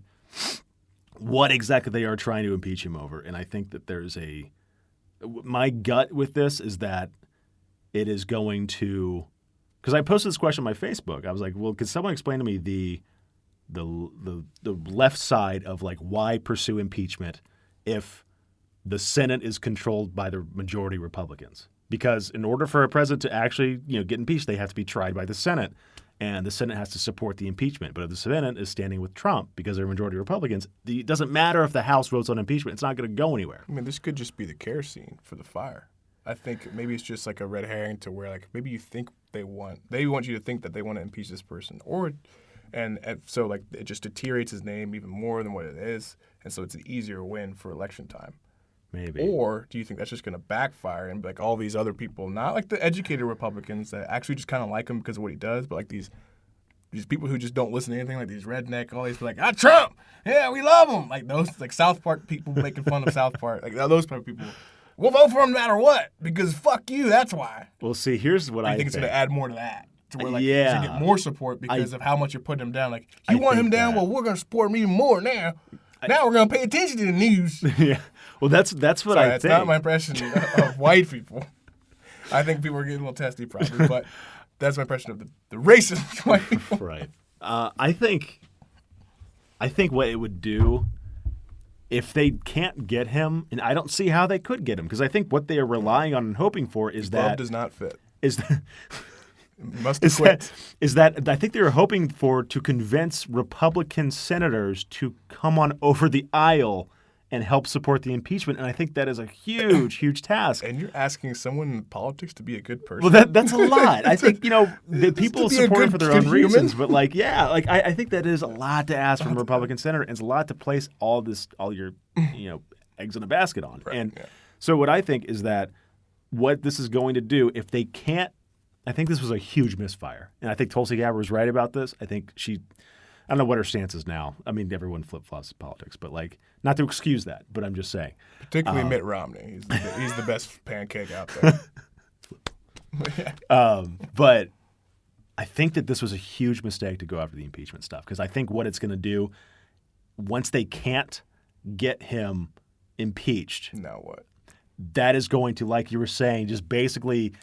what exactly they are trying to impeach him over. And I think that my gut with this is that it is going to. Because I posted this question on my Facebook. I was like, well, could someone explain to me the left side of like why pursue impeachment if the Senate is controlled by the majority Republicans? Because in order for a president to actually get impeached, they have to be tried by the Senate, and the Senate has to support the impeachment. But if the Senate is standing with Trump because they're majority Republicans, it doesn't matter if the House votes on impeachment. It's not going to go anywhere. I mean, this could just be the kerosene for the fire. I think maybe it's just like a red herring to where like maybe you think they want you to think that they want to impeach this person, and so like it just deteriorates his name even more than what it is, and so it's an easier win for election time. Maybe. Or do you think that's just going to backfire and like all these other people, not like the educated Republicans that actually just kind of like him because of what he does, but like these people who just don't listen to anything, like these redneck, all these like Trump, yeah, we love him, like those like South Park people making fun of South Park, like those type of people. We'll vote for him no matter what because fuck you. That's why. Well, see, here's what I think. It's going to add more to that. To where, like, yeah. you should get more support because of how much you're putting him down. Like, you want him down? Well, we're going to support him even more now. Now we're going to pay attention to the news. Yeah. Well, that's what I think. That's not my impression of white people. I think people are getting a little testy probably, but that's my impression of the racist white people. Right. I think what it would do if they can't get him, and I don't see how they could get him, because I think what they are relying on and hoping for is Glove that does not fit. Is that Must have quit. Is that I think they were hoping to convince Republican senators to come on over the aisle and help support the impeachment. And I think that is a huge, huge task. And you're asking someone in politics to be a good person? Well, that's a lot. I think, the people support it for their own human. reasons. But I think that is a lot to ask from a Republican senator. And it's a lot to place all your, eggs in a basket on. Right, and yeah. so what I think is that what this is going to do, if they can't, I think this was a huge misfire. And I think Tulsi Gabbard was right about this. I think I don't know what her stance is now. I mean, everyone flip-flops in politics, but not to excuse that, but I'm just saying. Particularly Mitt Romney. He's the best pancake out there. But I think that this was a huge mistake to go after the impeachment stuff, because I think what it's going to do, once they can't get him impeached, now what? that is going to, like you were saying, just basically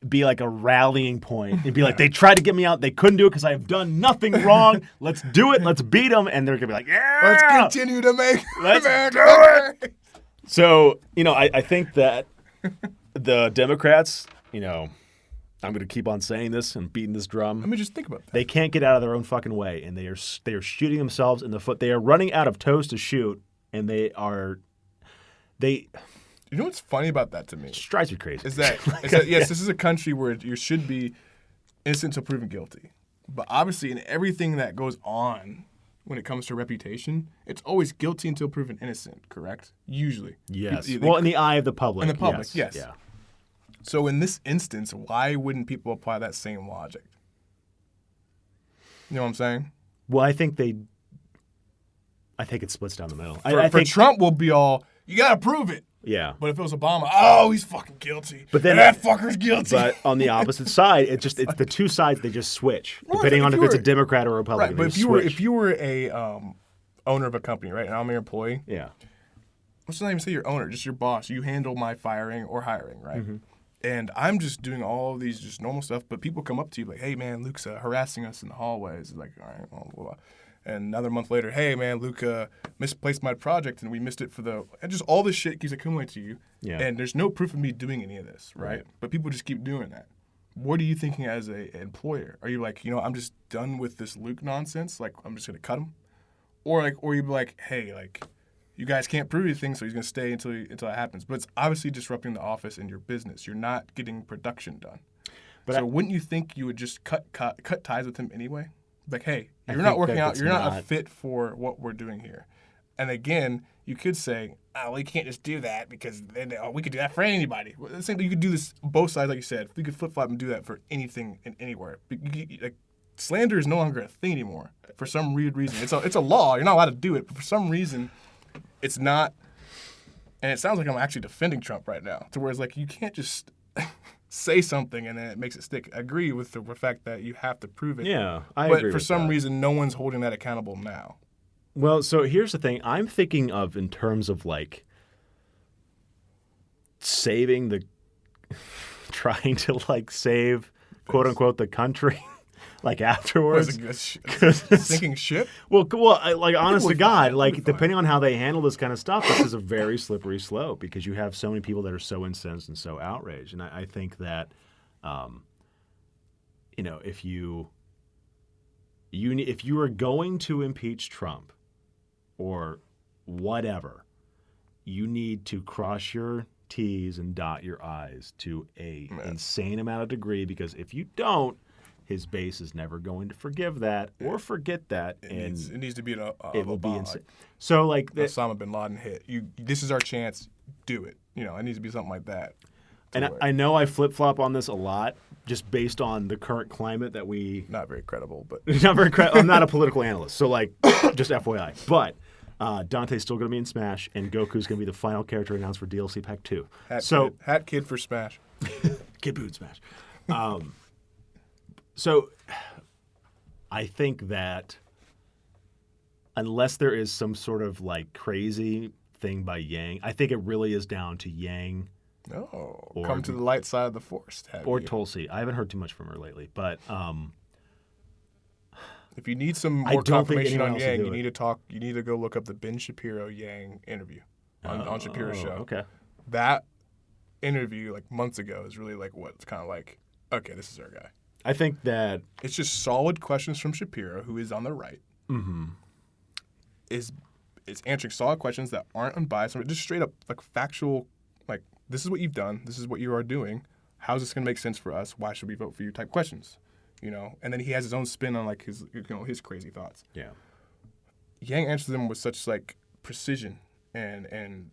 be like a rallying point and be like, they tried to get me out. They couldn't do it because I have done nothing wrong. Let's do it. Let's beat them. And they're going to be like, yeah. Let's continue to make Let's America do great. So, I think that the Democrats, I'm going to keep on saying this and beating this drum. Let me just think about that. They can't get out of their own fucking way, and they are shooting themselves in the foot. They are running out of toes to shoot, and they You know what's funny about that to me? It drives me crazy. Is that, yes, this is a country where you should be innocent until proven guilty. But obviously, in everything that goes on when it comes to reputation, it's always guilty until proven innocent, correct? Usually. Yes. Well, in the eye of the public. In the public, yes. Yeah. So in this instance, why wouldn't people apply that same logic? You know what I'm saying? Well, I think it splits down the middle. For think Trump, will be all, you got to prove it. Yeah. But if it was Obama, oh, he's fucking guilty. But then that fucker's guilty. But on the opposite side, it's the two sides, they just switch, depending on if it's a Democrat or a Republican. Right, but if you were a owner of a company, right, and I'm your employee, yeah. Let's not even say your owner, just your boss. You handle my firing or hiring, right? Mm-hmm. And I'm just doing all of these just normal stuff, but people come up to you like, hey, man, Luke's harassing us in the hallways. Like, all right, well, blah, blah. And another month later, hey, man, Luke misplaced my project and we missed it and just all this shit keeps accumulating to you. Yeah. And there's no proof of me doing any of this, right? But people just keep doing that. What are you thinking as an employer? Are you like, I'm just done with this Luke nonsense? Like, I'm just going to cut him? Or you'd be like, hey, you guys can't prove anything, so he's going to stay until that happens. But it's obviously disrupting the office and your business. You're not getting production done. But wouldn't you think you would just cut ties with him anyway? Like, hey, you're not working out. You're not a fit for what we're doing here. And again, you could say, well, you can't just do that because then we could do that for anybody. Well, you could do this both sides, like you said. We could flip-flop and do that for anything and anywhere. Slander is no longer a thing anymore for some weird reason. It's a law. You're not allowed to do it. But for some reason, it's not. And it sounds like I'm actually defending Trump right now, to where it's you can't just say something and then it makes it stick. I agree with the fact that you have to prove it. Yeah, I agree. But for some reason, no one's holding that accountable now. Well, so here's the thing. I'm thinking of in terms of saving trying to save, quote unquote, the country. Afterwards, sinking ship. Well, honest to God, depending on how they handle this kind of stuff, this is a very slippery slope because you have so many people that are so incensed and so outraged, and I think that, if you are going to impeach Trump or whatever, you need to cross your T's and dot your I's to a insane amount of degree, because if you don't, his base is never going to forgive that or forget that, it needs to be it will be insane. So Osama bin Laden hit. This is our chance. Do it. It needs to be something like that. And I know I flip-flop on this a lot, just based on the current climate that we. Not very credible, but not very credible. I'm not a political analyst, so just FYI. But Dante's still going to be in Smash, and Goku's going to be the final character announced for DLC Pack 2. Hat Kid for Smash. Kid Boot Smash. So I think that unless there is some sort of crazy thing by Yang, I think it really is down to Yang. Come to the light side of the force. Or Tulsi. I haven't heard too much from her lately, but if you need some more confirmation on Yang, you need to talk. You need to go look up the Ben Shapiro Yang interview on Shapiro's show. Okay. That interview months ago is really what's kind of okay, this is our guy. I think that it's just solid questions from Shapiro, who is on the right. Mm-hmm. Is answering solid questions that aren't unbiased, just straight up like factual, like this is what you've done, this is what you are doing. How's this going to make sense for us? Why should we vote for you? Type questions, And then he has his own spin on like his crazy thoughts. Yeah. Yang answers them with such like precision, and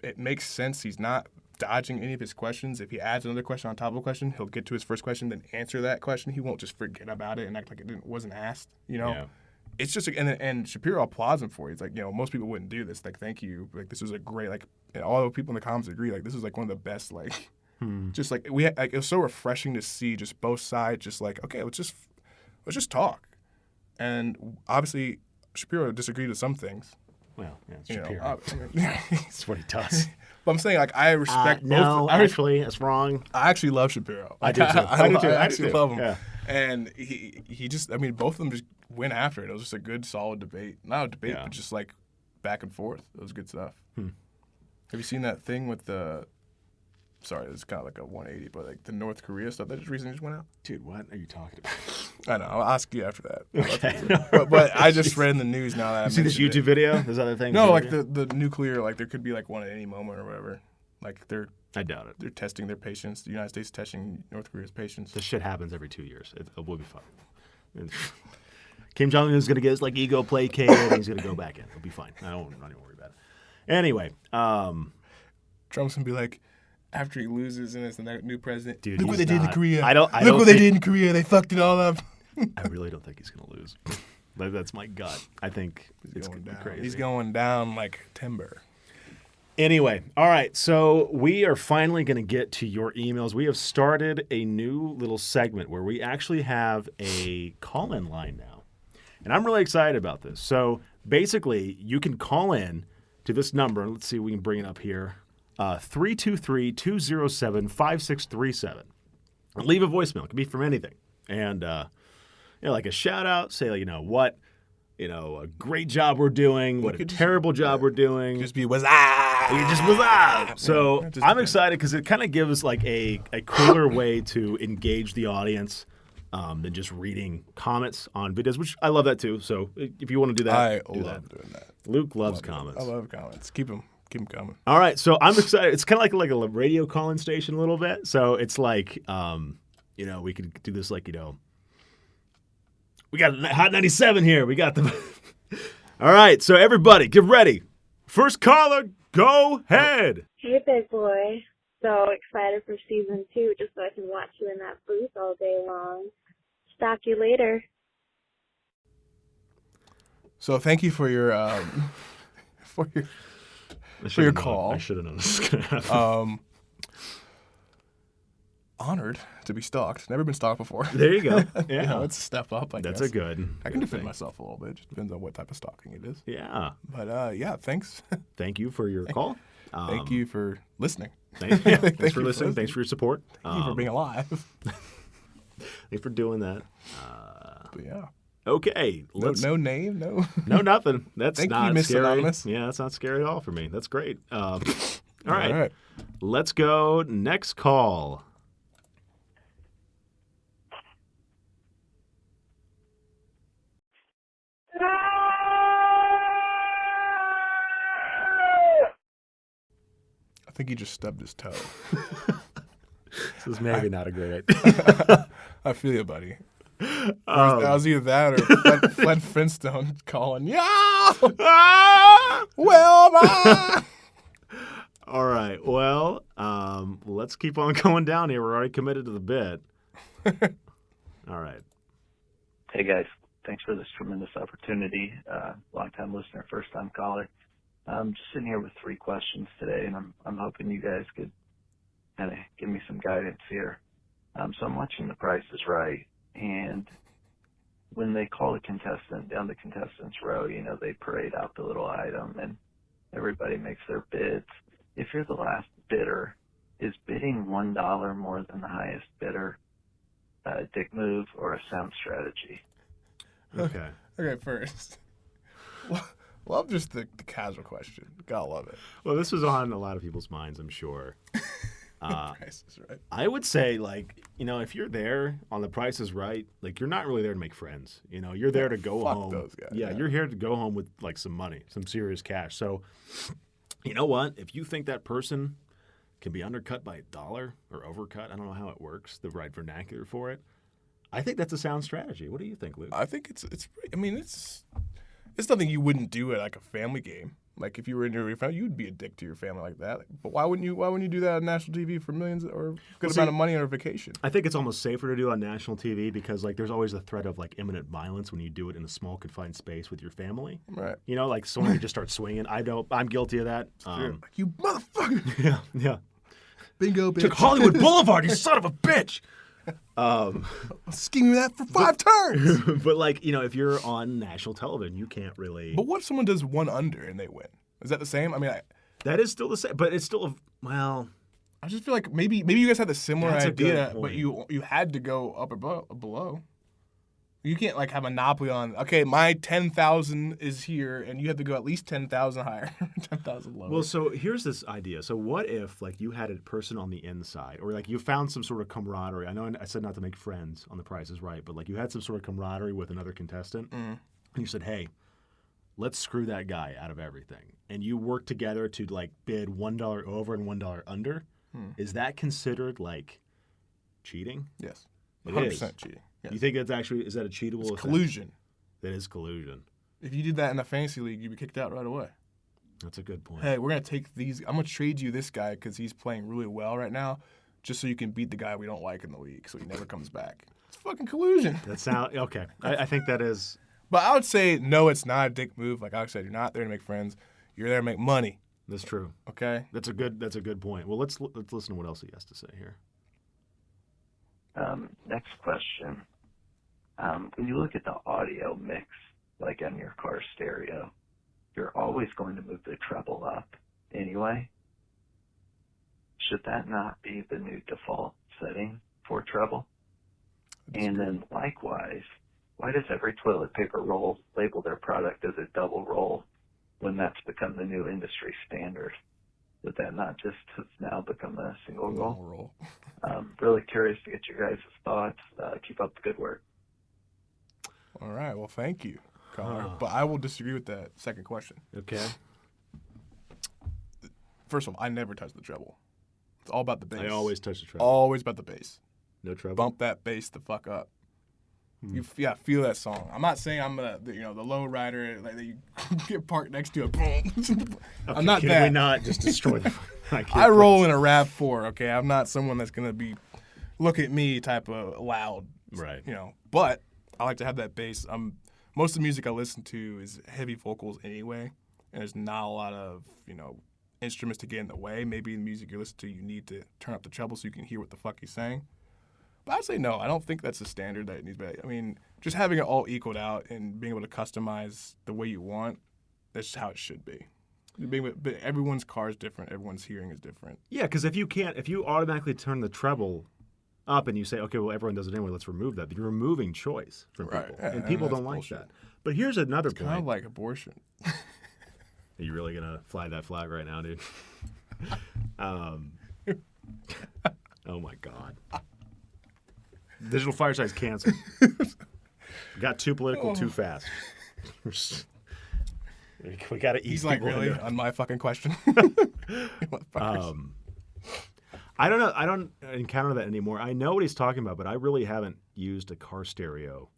it makes sense. He's not dodging any of his questions. If he adds another question on top of a question, he'll get to his first question, then answer that question. He won't just forget about it and act like it wasn't asked. Yeah. It's just and Shapiro applauds him for it. He's like, most people wouldn't do this. Like, thank you. Like, this was a great and all the people in the comments agree. Like, this is like one of the best. Like, just like it was so refreshing to see just both sides. Just like, okay, let's just talk. And obviously, Shapiro disagreed with some things. Well, yeah, it's Shapiro. That's That's what he does. But I'm saying, like, I respect both. No, actually, it's wrong. I actually love Shapiro. I do too. I do too. I actually love him. Yeah. And he just, both of them just went after it. It was just a good, solid debate. Not a debate, but just like back and forth. It was good stuff. Have you seen that thing with sorry, it's kind of like a 180, but like the North Korea stuff that just recently went out? Dude, what are you talking about? I know. I'll ask you after that. Okay. But I just read in the news now that you see this YouTube video? There's other things? No, like the nuclear, like there could be like one at any moment or whatever. Like I doubt it. They're testing their patients. The United States is testing North Korea's patients. This shit happens every 2 years. It will be fine. Kim Jong-un is going to get his like ego placated and he's going to go back in. It'll be fine. I don't even worry about it. Anyway. Trump's going to be like, after he loses and it's the new president, dude, look what they did in Korea. Look what they did in Korea. They fucked it all up. I really don't think he's going to lose. Like, that's my gut. I think it's going to be crazy. He's going down like timber. Anyway, all right, so we are finally going to get to your emails. We have started a new little segment where we actually have a call-in line now, and I'm really excited about this. So basically, you can call in to this number. Let's see if we can bring it up here. 323-207-5637. Leave a voicemail. It can be from anything. And, like a shout-out, say, like, what, a great job we're doing, what a terrible job we're doing. Just be was ah. So I'm excited because it kind of gives like a cooler way to engage the audience than just reading comments on videos, which I love that too. So if you want to do that, I love doing that. Luke loves comments. I love comments. Keep them coming. All right, so I'm excited. It's kind of like a radio call-in station a little bit. So it's like, we could do this like, we got Hot 97 here. We got the. All right, so everybody, get ready. First caller, go ahead. Hey, big boy. So excited for season 2 just so I can watch you in that booth all day long. Stalk you later. So thank you for your call. I should have known this was going to happen. Honored to be stalked. Never been stalked before. There you go. Yeah. It's a step up, I guess. That's a good. I can defend myself a little bit. Just depends on what type of stalking it is. Yeah. But thanks. Thank you for your call. Thank you for listening. Thanks for listening. Thanks for your support. Thank you for being alive. Thanks for doing that. But yeah. Okay. No name, no. No, nothing. That's Thank not you, Miss scary. Anonymous. Yeah, that's not scary at all for me. That's great. All right. Let's go. Next call. I think he just stubbed his toe. This is maybe not a great idea. I feel you, buddy. That was either that or Fred Flintstone calling, yeah! Wilma! All right. Well, let's keep on going down here. We're already committed to the bit. All right. Hey, guys. Thanks for this tremendous opportunity. Long-time listener, first-time caller. I'm just sitting here with 3 questions today, and I'm hoping you guys could kind of give me some guidance here. So I'm watching The Price is Right, and when they call a contestant down the contestants row, they parade out the little item, and everybody makes their bids. If you're the last bidder, is bidding $1 more than the highest bidder a dick move or a sound strategy? Okay. Okay, first. Love just the casual question. Gotta love it. Well, this was on a lot of people's minds, I'm sure. Price is Right. I would say, like, if you're there on The Price is Right, like, you're not really there to make friends. You're there to go fuck home. those guys, Yeah, yeah. you're here to go home with, like, some money, some serious cash. So, you know what? If you think that person can be undercut by $1 or overcut, I don't know how it works, the right vernacular for it, I think that's a sound strategy. What do you think, Luke? I think it's something you wouldn't do at like a family game. Like if you were in your family, you'd be a dick to your family like that. But why wouldn't you do that on national TV for millions or a good amount of money on a vacation? I think it's almost safer to do on national TV because like there's always a threat of like imminent violence when you do it in a small confined space with your family. Right. Like someone could just start swinging. I'm guilty of that. Like, you motherfucker. Yeah. Bingo, bitch. Took Hollywood Boulevard, you son of a bitch. Scheming that for 5 turns. But like, if you're on national television, you can't really. But what if someone does 1 under and they win? Is that the same? I mean, That is still the same, but it's still I just feel like maybe you guys had the similar That's a good idea, point. but you had to go up or below. You can't like have a monopoly on. Okay, my 10,000 is here, and you have to go at least 10,000 higher, 10,000 lower. Well, so here's this idea. So what if like you had a person on the inside, or like you found some sort of camaraderie? I know I said not to make friends on The Price is Right, but like you had some sort of camaraderie with another contestant, and you said, "Hey, let's screw that guy out of everything," and you work together to like bid $1 over and $1 under. Is that considered like cheating? Yes, It 100% is. cheating. Yes. You think is that a cheatable? It's offense? collusion. That is collusion. If you did that in a fantasy league, you'd be kicked out right away. That's a good point. Hey, we're gonna take these. I'm gonna trade you this guy because he's playing really well right now, just so you can beat the guy we don't like in the league, so he never comes back. It's fucking collusion. That sound okay. I think that is. But I would say no, it's not a dick move. Like I said, you're not there to make friends. You're there to make money. That's true. Okay. That's a good point. Well, let's listen to what else he has to say here. Next question. When you look at the audio mix, like on your car stereo, you're always going to move the treble up anyway. Should that not be the new default setting for treble? And then likewise, why does every toilet paper roll label their product as a double roll when that's become the new industry standard? Would that not just have now become a single roll? Really curious to get your guys' thoughts. Keep up the good work. All right. Well, thank you, caller. But I will disagree with that second question. Okay. First of all, I never touch the treble. It's all about the bass. I always touch the treble. Always about the bass. No trouble. Bump that bass the fuck up. You feel that song. I'm not saying I'm the low rider like that you get parked next to a boom. I'm not Can that. we not just destroy the? I roll in a RAV4. Okay, I'm not someone that's gonna be look at me type of loud. Right. But I like to have that bass. Most of the music I listen to is heavy vocals anyway, and there's not a lot of instruments to get in the way. Maybe in the music you listen to, you need to turn up the treble so you can hear what the fuck he's saying. But I'd say no. I don't think that's a standard that it needs to be. I mean, just having it all equaled out and being able to customize the way you want, that's just how it should be. But everyone's car is different. Everyone's hearing is different. Yeah, because if you automatically turn the treble up and you say, okay, well, everyone does it anyway, let's remove that. But you're removing choice from Right. people, Yeah, and and people that's don't like bullshit. that. But here's another It's point. kind of like abortion. Are you really gonna fly that flag right now, dude? Oh my God. Digital Fireside's canceled. Got too political too fast. We gotta ease He's like, people really? into- On my fucking question? I don't know. I don't encounter that anymore. I know what he's talking about, but I really haven't used a car stereo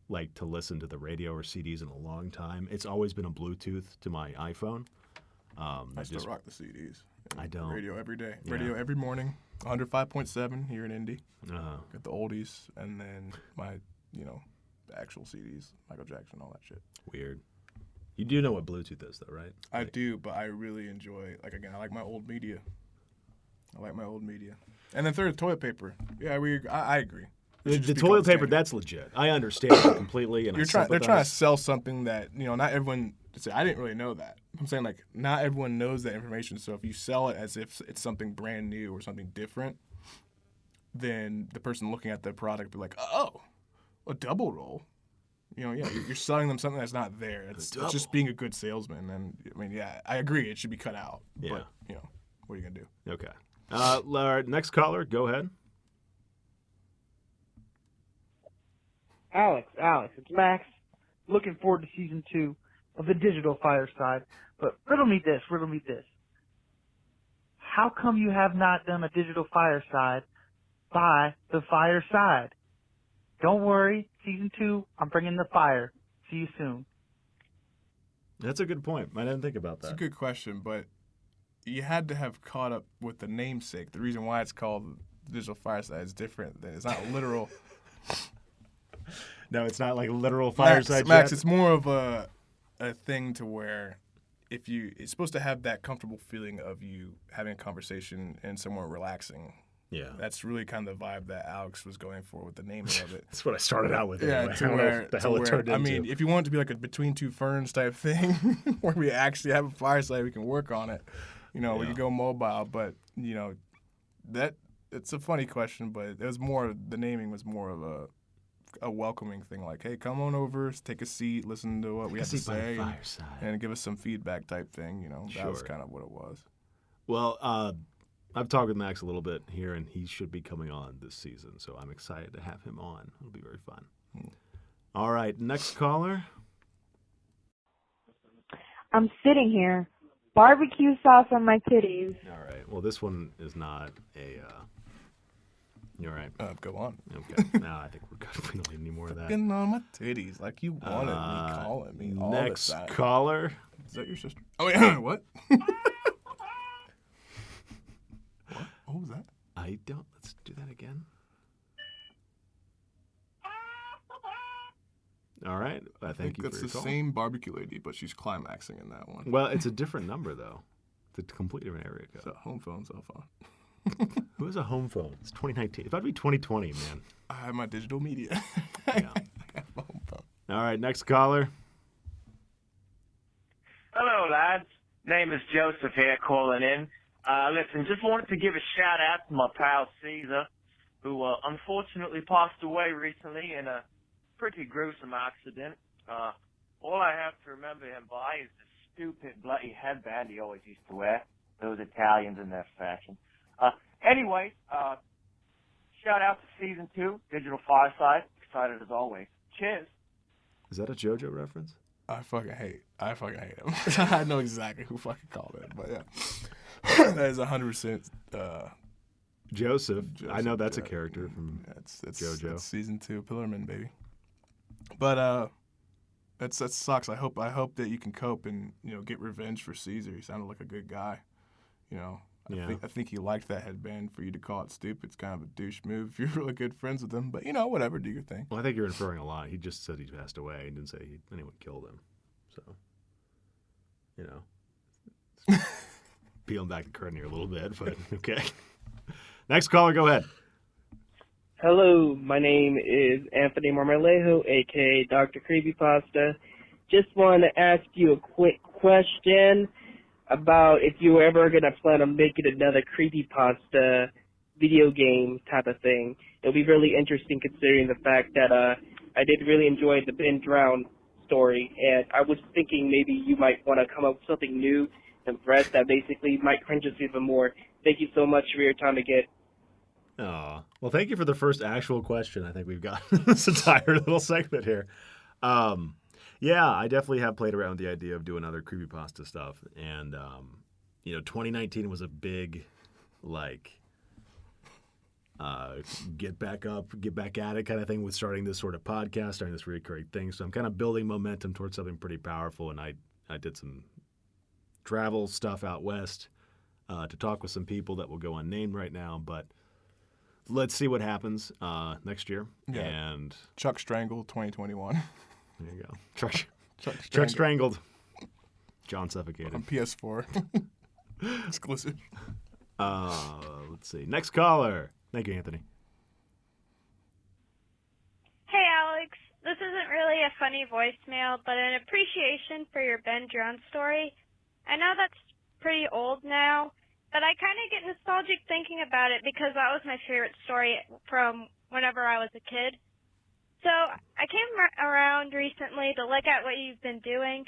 like to listen to the radio or CDs in a long time. It's always been a Bluetooth to my iPhone. I still rock the CDs. I don't. Radio every day. Yeah. Radio every morning. 105.7 here in Indy. Uh-huh. Got the oldies and then my, the actual CDs, Michael Jackson, all that shit. Weird. You do know what Bluetooth is, though, right? I do, but I really enjoy, I like my old media. And then third, toilet paper. Yeah, I agree. It should The just be toilet called paper, standard. That's legit. I understand it completely, and They're trying to sympathize. sell something that, not everyone, I didn't really know that. I'm saying, not everyone knows that information. So if you sell it as if it's something brand new or something different, then the person looking at the product will be like, oh, a double roll. You're selling them something that's not there. It's just being a good salesman. And, I agree. It should be cut out. Yeah. But, what are you going to do? Okay. Our next caller, go ahead. Alex, it's Max. Looking forward to season 2 of the digital Fireside. But riddle me this. How come you have not done a digital Fireside by the Fireside? Don't worry, season 2, I'm bringing the fire. See you soon. That's a good point. I didn't think about that. It's a good question, but you had to have caught up with the namesake. The reason why it's called Digital Fireside is different. It's not literal. No, it's not like literal Fireside Max, chat. it's more of a thing to where it's supposed to have that comfortable feeling of you having a conversation and somewhere relaxing. Yeah. That's really kind of the vibe that Alex was going for with the naming of it. That's what I started out with. Yeah, Anyway. to I don't know where, what the hell it turned I into. mean, if you want it to be like a Between Two Ferns type thing, where we actually have a fireside, we can work on it. We can go mobile, but it's a funny question, but it was more. The naming was more of a welcoming thing, like, hey, come on over, take a seat, listen to what we have to say, and give us some feedback type thing. That was kind of what it was. Well, I've talked with Max a little bit here, and he should be coming on this season, so I'm excited to have him on. It'll be very fun. All right, next caller. I'm sitting here, barbecue sauce on my titties. All right. Well, this one is not a. You're right. Go on. Okay. No, I think we're good. We don't need any more of that. Getting on my titties like you wanted me calling me all next the time. caller. Is that your sister? Oh, yeah. What? What was that? I don't. Let's do that again. All right. I thank you for that's your the call. same barbecue lady, but she's climaxing in that one. Well, it's a different number, though. It's a completely different area code. So home phone, cell phone. Who has a home phone? It's 2019. If I'd be 2020, man. I have my digital media. Yeah. I have my home phone. All right. Next caller. Hello, lads. Name is Joseph here, calling in. Listen, just wanted to give a shout out to my pal Caesar, who unfortunately passed away recently in a pretty gruesome accident. All I have to remember him by is the stupid bloody headband he always used to wear. Those Italians in their fashion. Anyway, shout out to season 2, Digital Fireside. Excited as always. Cheers. Is that a JoJo reference? I fucking hate him. I know exactly who fucking called it, but yeah. That is 100% Joseph. I know that's a character from it's JoJo. It's season 2, Pillarman, baby. But that sucks. I hope that you can cope and get revenge for Caesar. He sounded like a good guy. I think he liked that headband. For you to call it stupid, it's kind of a douche move if you're really good friends with him. But whatever, do your thing. Well, I think you're inferring a lot. He just said he passed away. He didn't say anyone killed him. So, peeling back the curtain here a little bit, but okay. Next caller, go ahead. Hello, my name is Anthony Marmolejo, a.k.a. Dr. Creepypasta. Just wanted to ask you a quick question about if you were ever going to plan on making another Creepypasta video game type of thing. It'll be really interesting considering the fact that I did really enjoy the Ben Drown story, and I was thinking maybe you might want to come up with something new and fresh that basically might cringe us even more. Thank you so much for your time again. Oh, well, thank you for the first actual question. I think we've got this entire little segment here. Yeah, I definitely have played around with the idea of doing other creepypasta stuff. And, 2019 was a big, get back up, get back at it kind of thing with starting this sort of podcast, starting this recurring thing. So I'm kind of building momentum towards something pretty powerful. And I did some travel stuff out west to talk with some people that will go unnamed right now. But let's see what happens next year. Yeah. And Chuck Strangled 2021. There you go. Chuck strangled. John suffocated. On PS4. Exclusive. Let's see. Next caller. Thank you, Anthony. Hey, Alex. This isn't really a funny voicemail, but an appreciation for your Ben Drown story. I know that's pretty old now, but I kind of get nostalgic thinking about it because that was my favorite story from whenever I was a kid. So I came around recently to look at what you've been doing,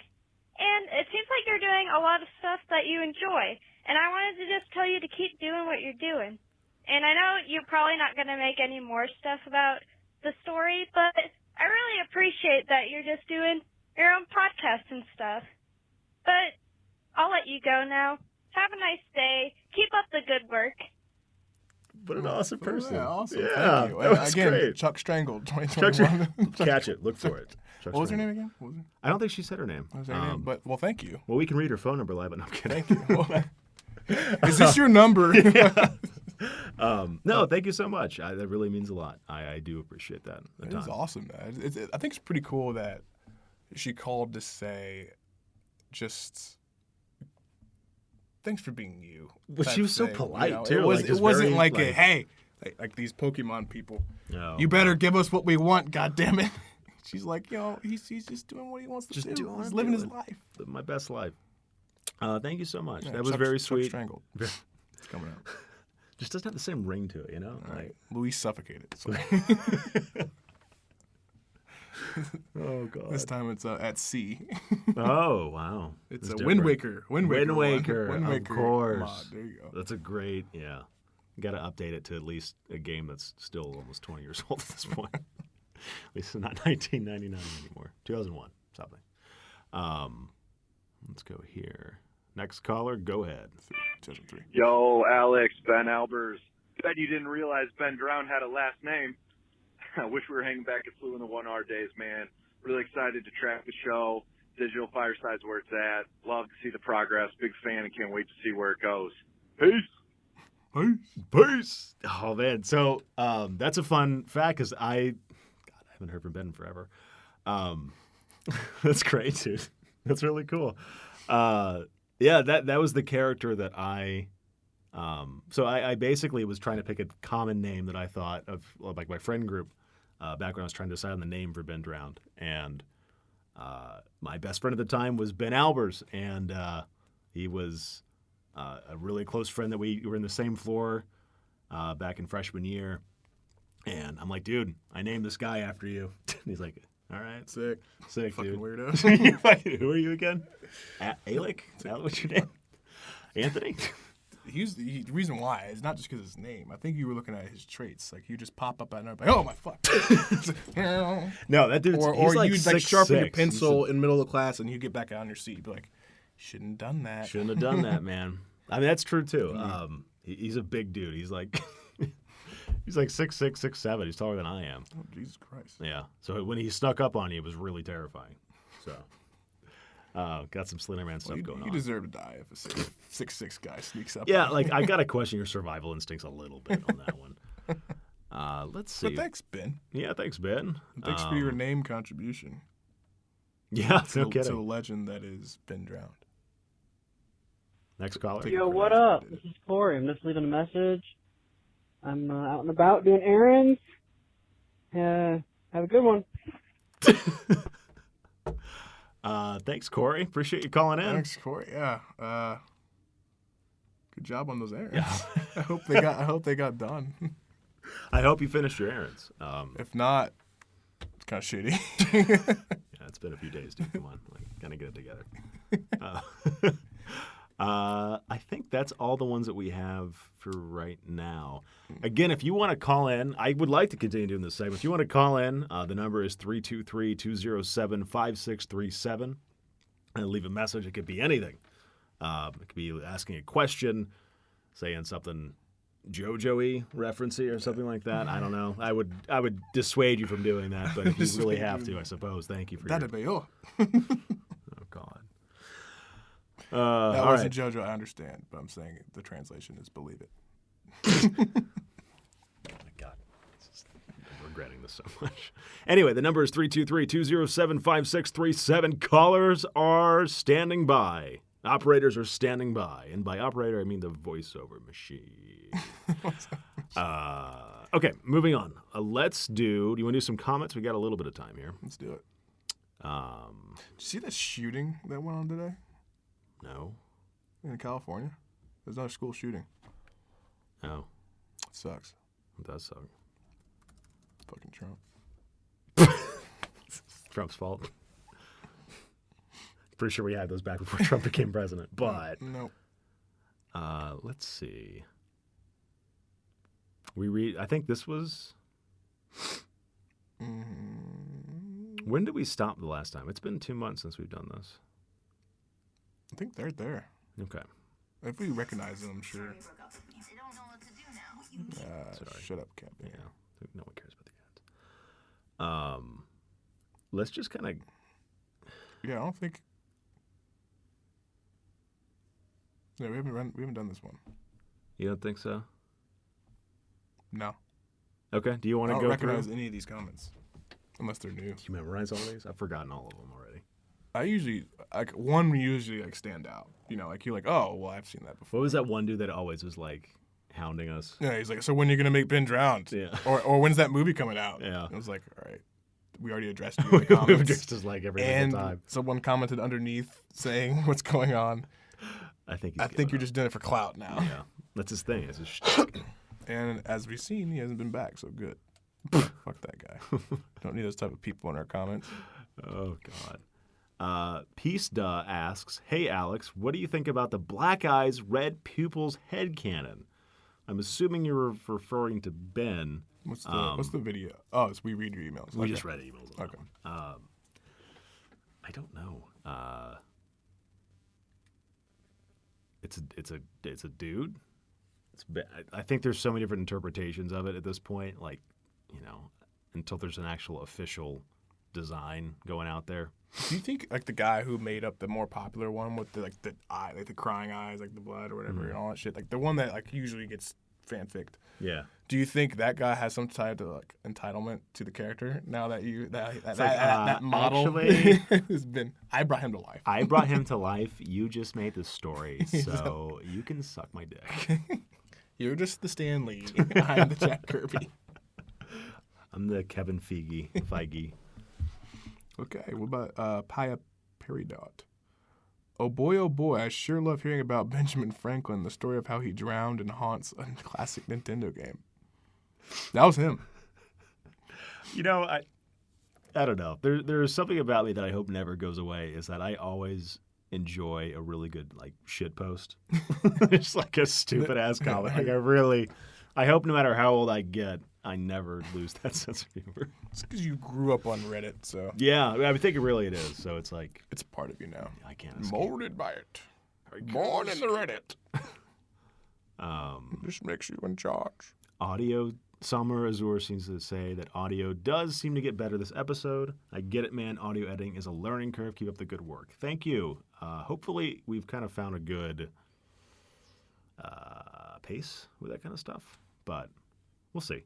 and it seems like you're doing a lot of stuff that you enjoy. And I wanted to just tell you to keep doing what you're doing. And I know you're probably not going to make any more stuff about the story, but I really appreciate that you're just doing your own podcast and stuff. But I'll let you go now. Have a nice day. Keep up the good work. What an awesome person. Yeah, awesome. Yeah, Thank you. that was Again, great. Chuck Strangled, 2021. Catch it. Look for it. Chuck What was her Strangle. name again? What was it? I don't think she said her name. What was her name? But, well, thank you. Well, we can read her phone number live, but no, I'm kidding. Thank you. Is this your number? No, thank you so much. That really means a lot. I do appreciate that. It is awesome, man. I think it's pretty cool that she called to say, just thanks for being you. Well, she type was so thing, polite, too. It wasn't like a, hey, like these Pokemon people. No. You better give us what we want, goddammit. She's like, he's just doing what he wants to Just do. doing what He's I'm living his doing. life. Living my best life. Thank you so much. Yeah, that was Chuck- very Chuck sweet. Strangled. It's coming out. Just doesn't have the same ring to it, you know? All right. Louis suffocated. So. Oh, God. This time it's at sea. Oh, wow. It's That's a Wind different. Waker. Wind Waker. Wind Waker Of course. mod. There you go. That's a great, yeah. Got to update it to at least a game that's still almost 20 years old at this point. At least it's not 1999 anymore. 2001, something. Let's go here. Next caller, go ahead. 2003. Yo, Alex, Ben Albers. Bet you didn't realize Ben Drown had a last name. I wish we were hanging back at Flew in the 1R days, man. Really excited to track the show. Digital Fireside's where it's at. Love to see the progress. Big fan and can't wait to see where it goes. Peace. Peace. Oh, man. So that's a fun fact because I haven't heard from Ben in forever. That's great, dude. That's really cool. Yeah, that was the character that I basically was trying to pick a common name that I thought of, like my friend group, back when I was trying to decide on the name for Ben Drowned. And my best friend at the time was Ben Albers, and he was a really close friend that we were in the same floor back in freshman year. And I'm like, dude, I named this guy after you. And he's like, all right. Sick. Fucking dude. weirdo. Who are you again? Alec? Is that what's your name? Anthony? The reason why is not just because of his name. I think you were looking at his traits. Like, you just pop up at night, like, oh, my fuck. No, that dude's Or he's like you'd like sharpen your 6'6". pencil in the middle of class and you get back on your seat. You'd be like, shouldn't have done that. Shouldn't have done that, man. I mean, that's true, too. He's a big dude. He's like... He's like 6'6", 6'7". He's taller than I am. Oh, Jesus Christ. Yeah. So when he snuck up on you, it was really terrifying. So, got some Slenderman stuff going You on. deserve to die if a 6'6" guy sneaks up. Yeah, on you. like I gotta question your survival instincts a little bit on that one. Let's see. But thanks, Ben. Yeah, thanks, Ben. Thanks for your name contribution. Yeah, to, no to kidding. the legend that is Ben Drowned. Next caller. Yo, what up? This is Corey. I'm just leaving a message. I'm out and about doing errands. Have a good one. Thanks, Corey. Appreciate you calling in. Thanks, Corey. Yeah. Good job on those errands. Yeah. I hope they got done. I hope you finished your errands. If not, it's kind of shitty. Yeah, it's been a few days, dude. Come on, like, gotta get it together. I think that's all the ones that we have for right now. Again, if you want to call in, I would like to continue doing this segment. If you want to call in, the number is 323-207-5637. And leave a message. It could be anything. It could be asking a question, saying something JoJo-y referencey or something like that. I don't know. I would dissuade you from doing that, but if you really have to, I suppose. Thank you for your... Oh, God. That all wasn't right. JoJo, I understand, but I'm saying the translation is believe it. Oh my God. I'm regretting this so much. Anyway, the number is 323-207-5637. Callers are standing by. Operators are standing by. And by operator, I mean the voiceover machine. Okay, moving on. Do you want to do some comments? We got a little bit of time here. Let's do it. Did you see that shooting that went on today? No. In California? There's another school shooting. No. It sucks. It does suck. Fucking Trump. It's Trump's fault. Pretty sure we had those back before Trump became president, but... Nope. Let's see. I think this was. When did we stop the last time? It's been 2 months since we've done this. I think they're there. Okay. If we recognize them, I'm sure. Sorry. Shut up, Captain. Yeah. No one cares about the cats. Let's just kind of. Yeah, I don't think. Yeah, we haven't done this one. You don't think so? No. Okay. Do you want I to don't go recognize through? any of these comments, unless they're new. Do you memorize all these? I've forgotten all of them already. I usually one usually stand out. Like you're like, oh well, I've seen that before. What was that one dude that always was like hounding us? Yeah, he's like, so when are you gonna make Ben drowned? Yeah. Or when's that movie coming out? Yeah. It was like, all right, we already addressed you in the comments. We've just as like every and single time. Someone commented underneath saying what's going on. I think you're just doing it for clout now. Yeah, that's his thing. It's his shtick. And as we've seen, he hasn't been back, so good. Fuck that guy. Don't need those type of people in our comments. Oh God. Peace Duh asks, "Hey Alex, what do you think about the black eyes, red pupils headcanon? I'm assuming you're referring to Ben." What's the video? Oh, it's we read your emails. We just read emails. Okay. I don't know. It's a dude. I think there's so many different interpretations of it at this point. Like, until there's an actual official design going out there. Do you think like the guy who made up the more popular one with the eye, like the crying eyes, like the blood or whatever, and all that shit, like the one that like usually gets fanficked? Yeah. Do you think that guy has some type of like entitlement to the character now that that model actually, has been? I brought him to life. I brought him to life. You just made the story, so you can suck my dick. You're just the Stan Lee behind the Jack Kirby. I'm the Kevin Feige. Okay, what about Paya Peridot? Oh boy, I sure love hearing about Benjamin Franklin, the story of how he drowned and haunts a classic Nintendo game. That was him. I don't know. There's something about me that I hope never goes away, is that I always enjoy a really good shit post. It's like a stupid ass comment. I hope no matter how old I get, I never lose that sense of humor. It's because you grew up on Reddit, so. Yeah, I think it really is. So it's like. It's part of you now. I can't escape. Molded by it. Born in the Reddit. This makes you in charge. Audio. Summer Azur seems to say that audio does seem to get better this episode. I get it, man. Audio editing is a learning curve. Keep up the good work. Thank you. Hopefully, we've kind of found a good pace with that kind of stuff. But we'll see.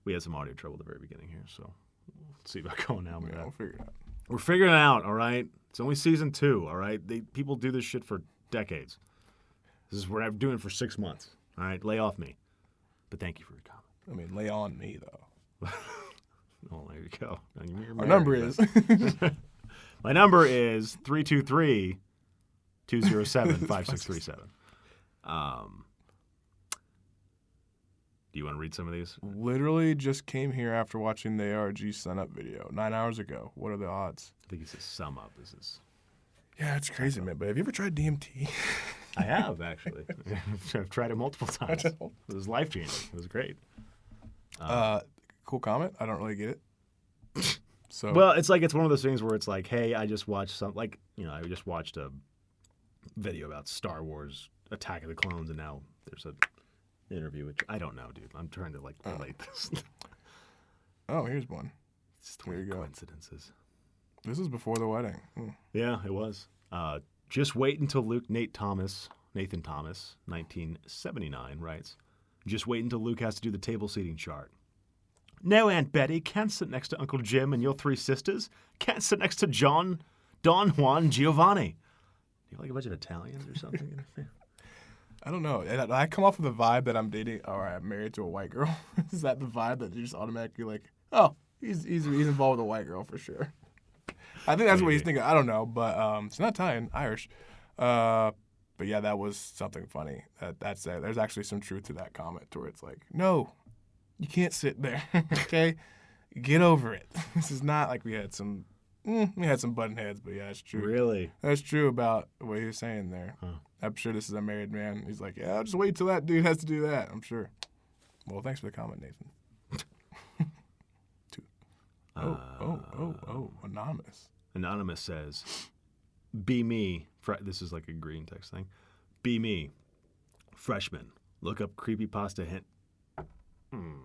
We had some audio trouble at the very beginning here, so we'll see about going now. Yeah, we'll figure it out. We're figuring it out, all right? It's only season 2, all right? People do this shit for decades. This is what I'm doing for 6 months, all right? Lay off me. But thank you for your comment. I mean, lay on me, though. Oh, there you go. Our number is... My number is 323-207-5637. Do you want to read some of these? Literally just came here after watching the ARG sign-up video 9 hours ago. What are the odds? I think he says sum up. Yeah, it's crazy, man. But have you ever tried DMT? I have, actually. I've tried it multiple times. It was life-changing. It was great. Cool comment. I don't really get it. So well, it's like it's one of those things where it's like, hey, I just watched I just watched a video about Star Wars Attack of the Clones, and now there's an interview, which I don't know, dude. I'm trying to relate this. Oh, here's one. It's 20 coincidences. This is before the wedding. Yeah, it was. Just wait until Nathan Thomas, 1979, writes, just wait until Luke has to do the table seating chart. No, Aunt Betty, can't sit next to Uncle Jim and your 3 sisters. Can't sit next to Don, Juan, Giovanni. You like a bunch of Italians or something? I don't know. I come off with the vibe that I'm dating or I'm married to a white girl. Is that the vibe that you're just automatically like, oh, he's involved with a white girl for sure? I think that's what he's thinking. I don't know, but it's not Italian, Irish. But yeah, that was something funny. That's it. There's actually some truth to that comment where it's like, no, you can't sit there. Okay, get over it. This is not like we had some We had some button heads, but yeah, that's true. Really? That's true about what he was saying there. Huh. I'm sure this is a married man. He's like, yeah, I'll just wait till that dude has to do that. I'm sure. Well, thanks for the comment, Nathan. Anonymous. Anonymous says, be me. This is like a green text thing. Be me. Freshman. Look up creepypasta hint.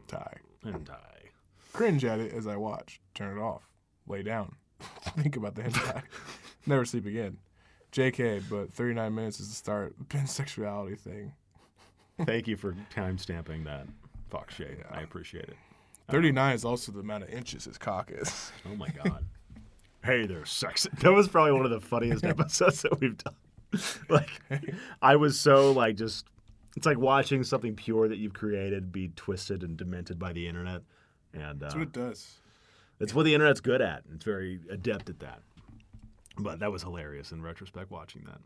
Tie. Hentai. Cringe at it as I watch. Turn it off. Lay down. Think about the hentai. Never sleep again. JK, but 39 minutes is the start. Pansexuality thing. Thank you for time stamping that, Fox Shade. Yeah. I appreciate it. 39 is also the amount of inches his cock is. Oh my God. Hey there, sex. That was probably one of the funniest episodes that we've done. Like, I was so like just. It's like watching something pure that you've created be twisted and demented by the internet. And That's what it does. It's what the internet's good at. It's very adept at that. But that was hilarious in retrospect watching that.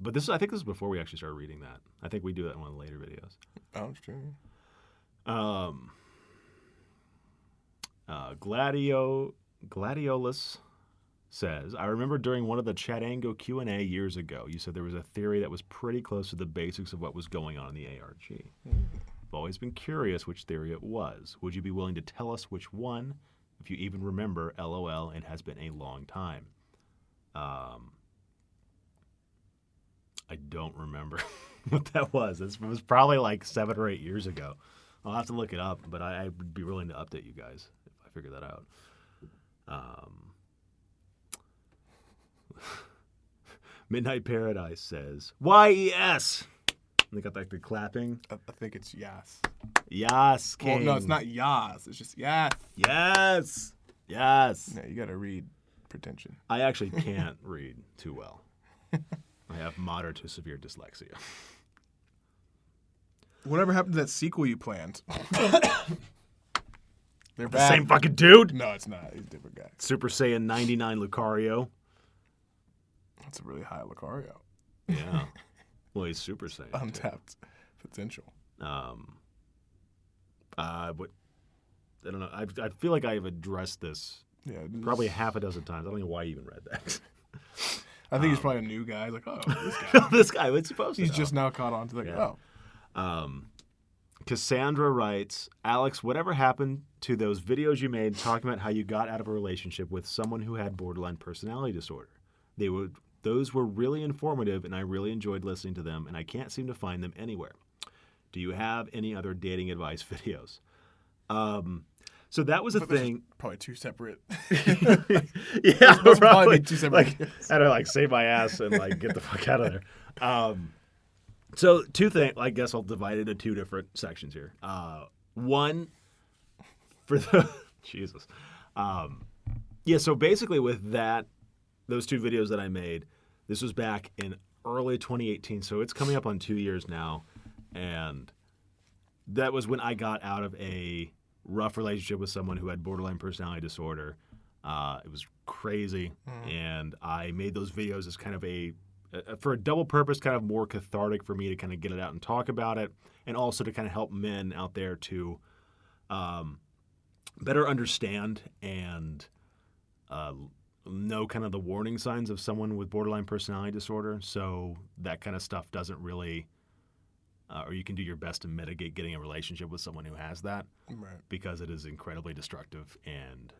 But I think this is before we actually started reading that. I think we do that in one of the later videos. Oh, it's true. Gladiolus says, I remember during one of the Chatango Q&A years ago, you said there was a theory that was pretty close to the basics of what was going on in the ARG. I've always been curious which theory it was. Would you be willing to tell us which one? If you even remember, LOL, it has been a long time. I don't remember what that was. It was probably like 7 or 8 years ago. I'll have to look it up, but I would be willing to update you guys if I figure that out. Midnight Paradise says, YES! They got like the clapping. I think it's Yas. Yas, King. Well, no, it's not Yas. It's just Yas. Yes! Yes! Yeah, you got to read pretension. I actually can't read too well. I have moderate to severe dyslexia. Whatever happened to that sequel you planned? They're The back. same fucking dude? No, it's not. He's a different guy. Super Saiyan 99 Lucario. That's a really high Lucario. Yeah. Well, he's Super Saiyan. too. Untapped potential. But I don't know. I feel like I've addressed this probably half a dozen times. I don't know why you even read that. I think he's probably a new guy. He's like, oh, this guy. This guy, what's supposed to He's know? just now caught on to like, Yeah. oh. Cassandra writes, Alex, whatever happened to those videos you made talking about how you got out of a relationship with someone who had borderline personality disorder? Those were really informative, and I really enjoyed listening to them, and I can't seem to find them anywhere. Do you have any other dating advice videos? So that was a thing. Probably two separate. Yeah, Those would probably probably. be two separate videos. I had to like save my ass and like get the fuck out of there. So two things. I guess I'll divide it into two different sections here. One for the Jesus. Yeah. So basically, with those two videos that I made, this was back in early 2018. So it's coming up on 2 years now, and that was when I got out of a rough relationship with someone who had borderline personality disorder. It was crazy, and I made those videos as kind of for a double purpose, kind of more cathartic for me to kind of get it out and talk about it, and also to kind of help men out there to better understand and know kind of the warning signs of someone with borderline personality disorder, so that kind of stuff doesn't really, or you can do your best to mitigate getting a relationship with someone who has that, Right. because it is incredibly destructive and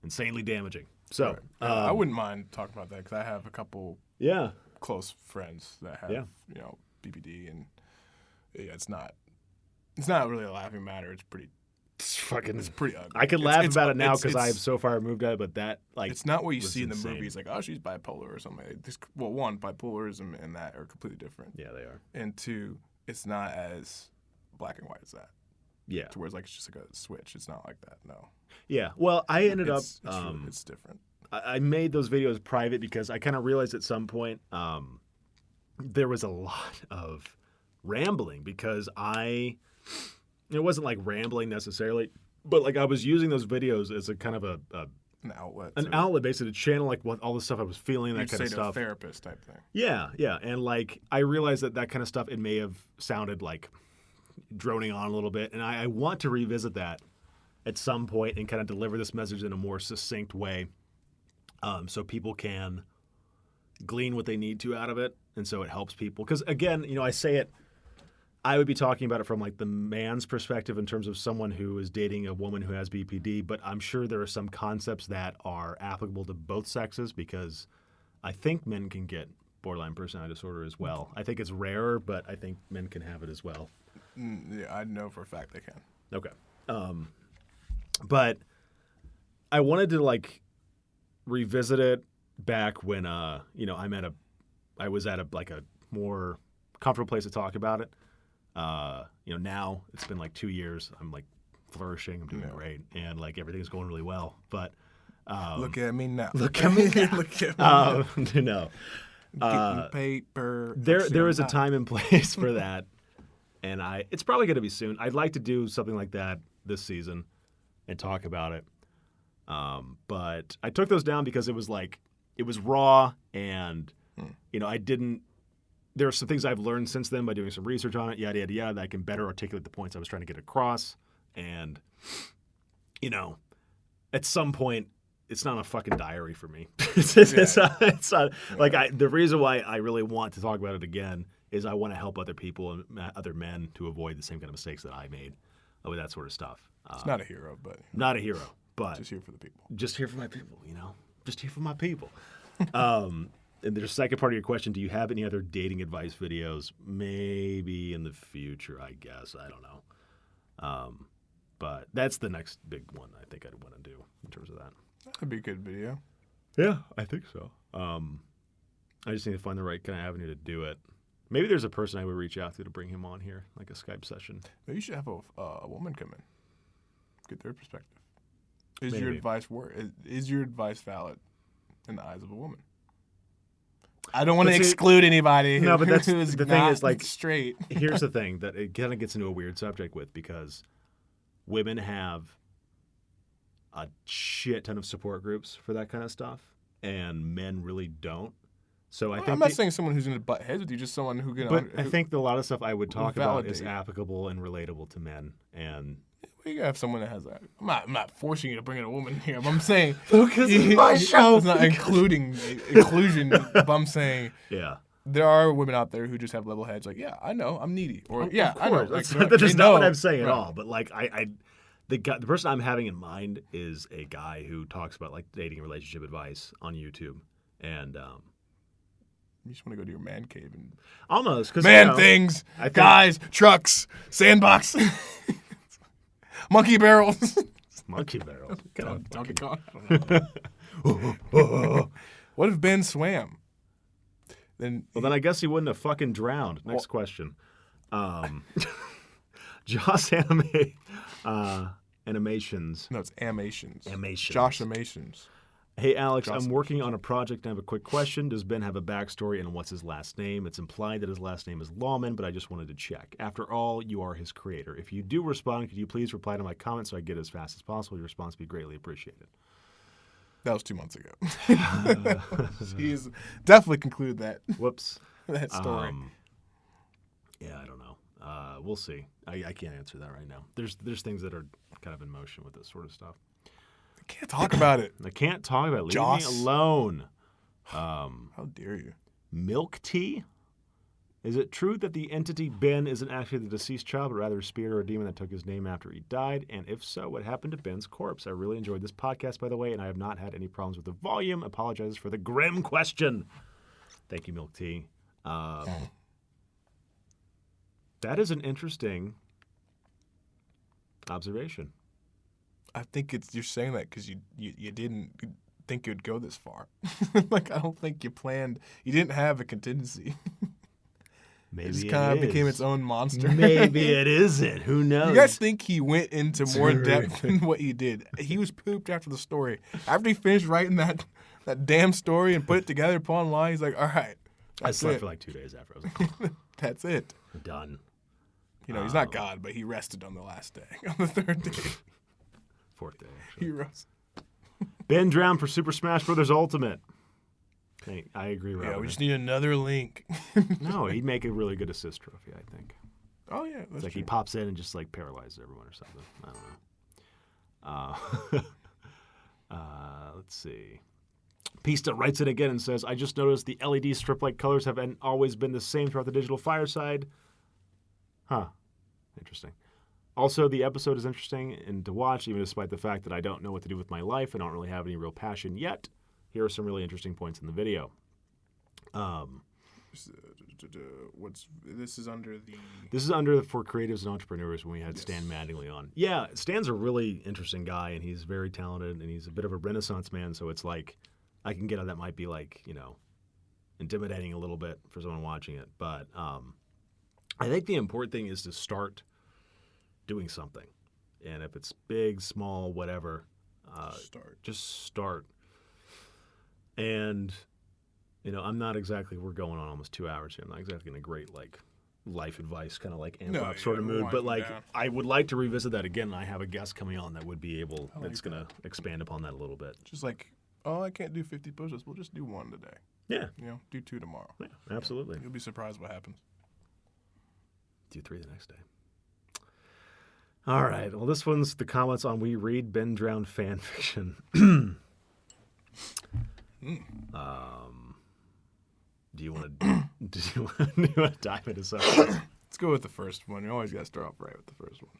insanely damaging. So Right. I wouldn't mind talking about that because I have a couple close friends that have BPD, and it's not really a laughing matter. It's pretty. It's pretty ugly. I can laugh about it now because I've so far moved out, but that it's not what you was see in the insane. movies. Like, oh, she's bipolar or something. One, bipolarism and that are completely different. Yeah, they are. And two, it's not as black and white as that. Yeah. To where it's like it's just like a switch. It's not like that. No. Yeah. Well, I ended up. It's different. I made those videos private because I kind of realized at some point there was a lot of rambling because it wasn't like rambling necessarily, but like I was using those videos as a kind of an outlet. An outlet, basically, to channel like what all the stuff I was feeling, that kind of stuff. A therapist type thing. Yeah, yeah, and like I realized that kind of stuff, it may have sounded like droning on a little bit, and I want to revisit that at some point and kind of deliver this message in a more succinct way. so people can glean what they need to out of it, and so it helps people. Because again, I say it. I would be talking about it from like the man's perspective in terms of someone who is dating a woman who has BPD, but I'm sure there are some concepts that are applicable to both sexes because I think men can get borderline personality disorder as well. I think it's rarer, but I think men can have it as well. Yeah, I know for a fact they can. Okay. But I wanted to like revisit it back when I was at a more comfortable place to talk about it. Now it's been like 2 years. I'm like flourishing. I'm doing great, and like everything's going really well. But look at me now. Look at me now. Look at me now. Getting paper. There is a time and place for that, and it's probably going to be soon. I'd like to do something like that this season and talk about it. But I took those down because it was raw, and I didn't. There are some things I've learned since then by doing some research on it, yada, yada, yada, that I can better articulate the points I was trying to get across. And, at some point, it's not a fucking diary for me. It's not like the reason why I really want to talk about it again is I want to help other people and other men to avoid the same kind of mistakes that I made with that sort of stuff. It's not a hero, but. Not a hero, but. Just here for the people. Just here for my people, Just here for my people. And there's a second part of your question. Do you have any other dating advice videos? Maybe in the future, I guess. I don't know. But that's the next big one I think I'd want to do in terms of that. That'd be a good video. Yeah, I think so. I just need to find the right kind of avenue to do it. Maybe there's a person I would reach out to bring him on here, like a Skype session. Maybe you should have a woman come in. Get their perspective. Is Maybe. your advice valid in the eyes of a woman? I don't want to exclude anybody. No, but that's who's the thing is like straight. Here's the thing that it kind of gets into a weird subject with because women have a shit ton of support groups for that kind of stuff, and men really don't. So I think I'm not saying someone who's going to butt heads with you, just someone who can. But I think a lot of stuff I would talk about validate. is applicable and relatable to men, and. You gotta have someone that has that. I'm not forcing you to bring in a woman here, but I'm saying Lucas is my show. It's not inclusion, but I'm saying there are women out there who just have level heads. Like, yeah, I know, I'm needy, or yeah, I know. That's not what I'm saying at all. But like, the person I'm having in mind is a guy who talks about like dating and relationship advice on YouTube, and you just want to go to your man cave and almost because things, guys, trucks, sandbox. Monkey barrels. Monkey barrels. Donkey Kong. I don't know. What if Ben swam? Then I guess he wouldn't have fucking drowned. Next question. Josh Animations. No, it's Amations. Amations. Josh Amations. Hey, Alex, I'm working on a project and I have a quick question. Does Ben have a backstory and what's his last name? It's implied that his last name is Lawman, but I just wanted to check. After all, you are his creator. If you do respond, could you please reply to my comment so I get it as fast as possible? Your response would be greatly appreciated. That was 2 months ago. He's definitely concluded that. Whoops. That story. Yeah, I don't know. We'll see. I can't answer that right now. There's things that are kind of in motion with this sort of stuff. I can't talk about it. I can't talk about it. Leave Joss. me alone. How dare you? Milk tea? Is it true that the entity Ben isn't actually the deceased child, but rather a spirit or a demon that took his name after he died? And if so, what happened to Ben's corpse? I really enjoyed this podcast, by the way, and I have not had any problems with the volume. Apologizes for the grim question. Thank you, Milk Tea. That is an interesting observation. I think you're saying that because you didn't think it would go this far. Like, I don't think you didn't have a contingency. Maybe it just kind of became its own monster. Maybe it isn't. Who knows? You guys think he went into more depth than what he did? He was pooped after the story. After he finished writing that damn story and put it together, put it online, he's like, all right. I slept for like 2 days after. I was like, that's it. Done. You know, he's not God, but he rested on the last day. On the third day. Fourth day, actually. He rose. Ben drowned for Super Smash Bros. Ultimate. Hey, I agree, Robert. Yeah, we just need another link. No, he'd make a really good assist trophy, I think. Oh, yeah. That's it's like true. he pops in and just like paralyzes everyone or something. I don't know. Let's see. Pista writes it again and says, I just noticed the LED strip light colors have always been the same throughout the digital Fireside. Huh. Interesting. Also, the episode is interesting and to watch, even despite the fact that I don't know what to do with my life. I don't really have any real passion yet. Here are some really interesting points in the video. This is under the... This is under for creatives and entrepreneurs when we had Stan Mattingly on. Yeah, Stan's a really interesting guy, and he's very talented, and he's a bit of a renaissance man, so it's like, I can get how that might be like, intimidating a little bit for someone watching it. But I think the important thing is to start doing something. And if it's big, small, whatever, just start. And... I'm not exactly, we're going on almost 2 hours here. I'm not exactly in a great, life advice kind of amp up sort of mood. But, I would like to revisit that again. And I have a guest coming on that would be able, that's going to expand upon that a little bit. Just I can't do 50 push-ups. We'll just do one today. Yeah. Do 2 tomorrow. Yeah, absolutely. You'll be surprised what happens. Do 3 the next day. All right. Well, this one's the comments on We Read Ben Drowned fan fiction. Do you want to dive into something? Let's go with the first one. You always got to start off right with the first one.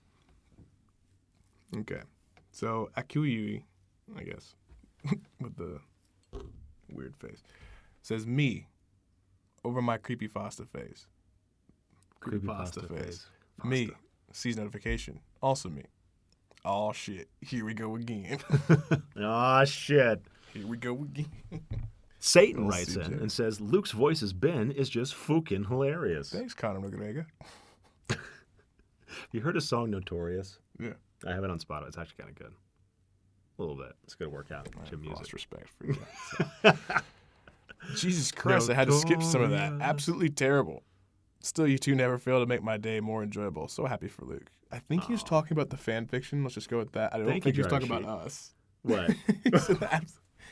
Okay. So, Akuyui, I guess, with the weird face, says, me, over my creepypasta face. Creepypasta face. Me, sees notification. Also me. Oh, shit. Here we go again. Oh, shit. Here we go again. Satan writes in and says, Luke's voice as Ben is just fucking hilarious. Thanks, Conor McGregor. You heard his song Notorious? Yeah. I have it on Spotify. It's actually kind of good. A little bit. It's good workout. Gym music. Lost respect for you. Jesus Christ, I had to skip some of that. Absolutely terrible. Still, you two never fail to make my day more enjoyable. So happy for Luke. I think he was talking about the fan fiction. Let's just go with that. I don't think he was talking about us. What?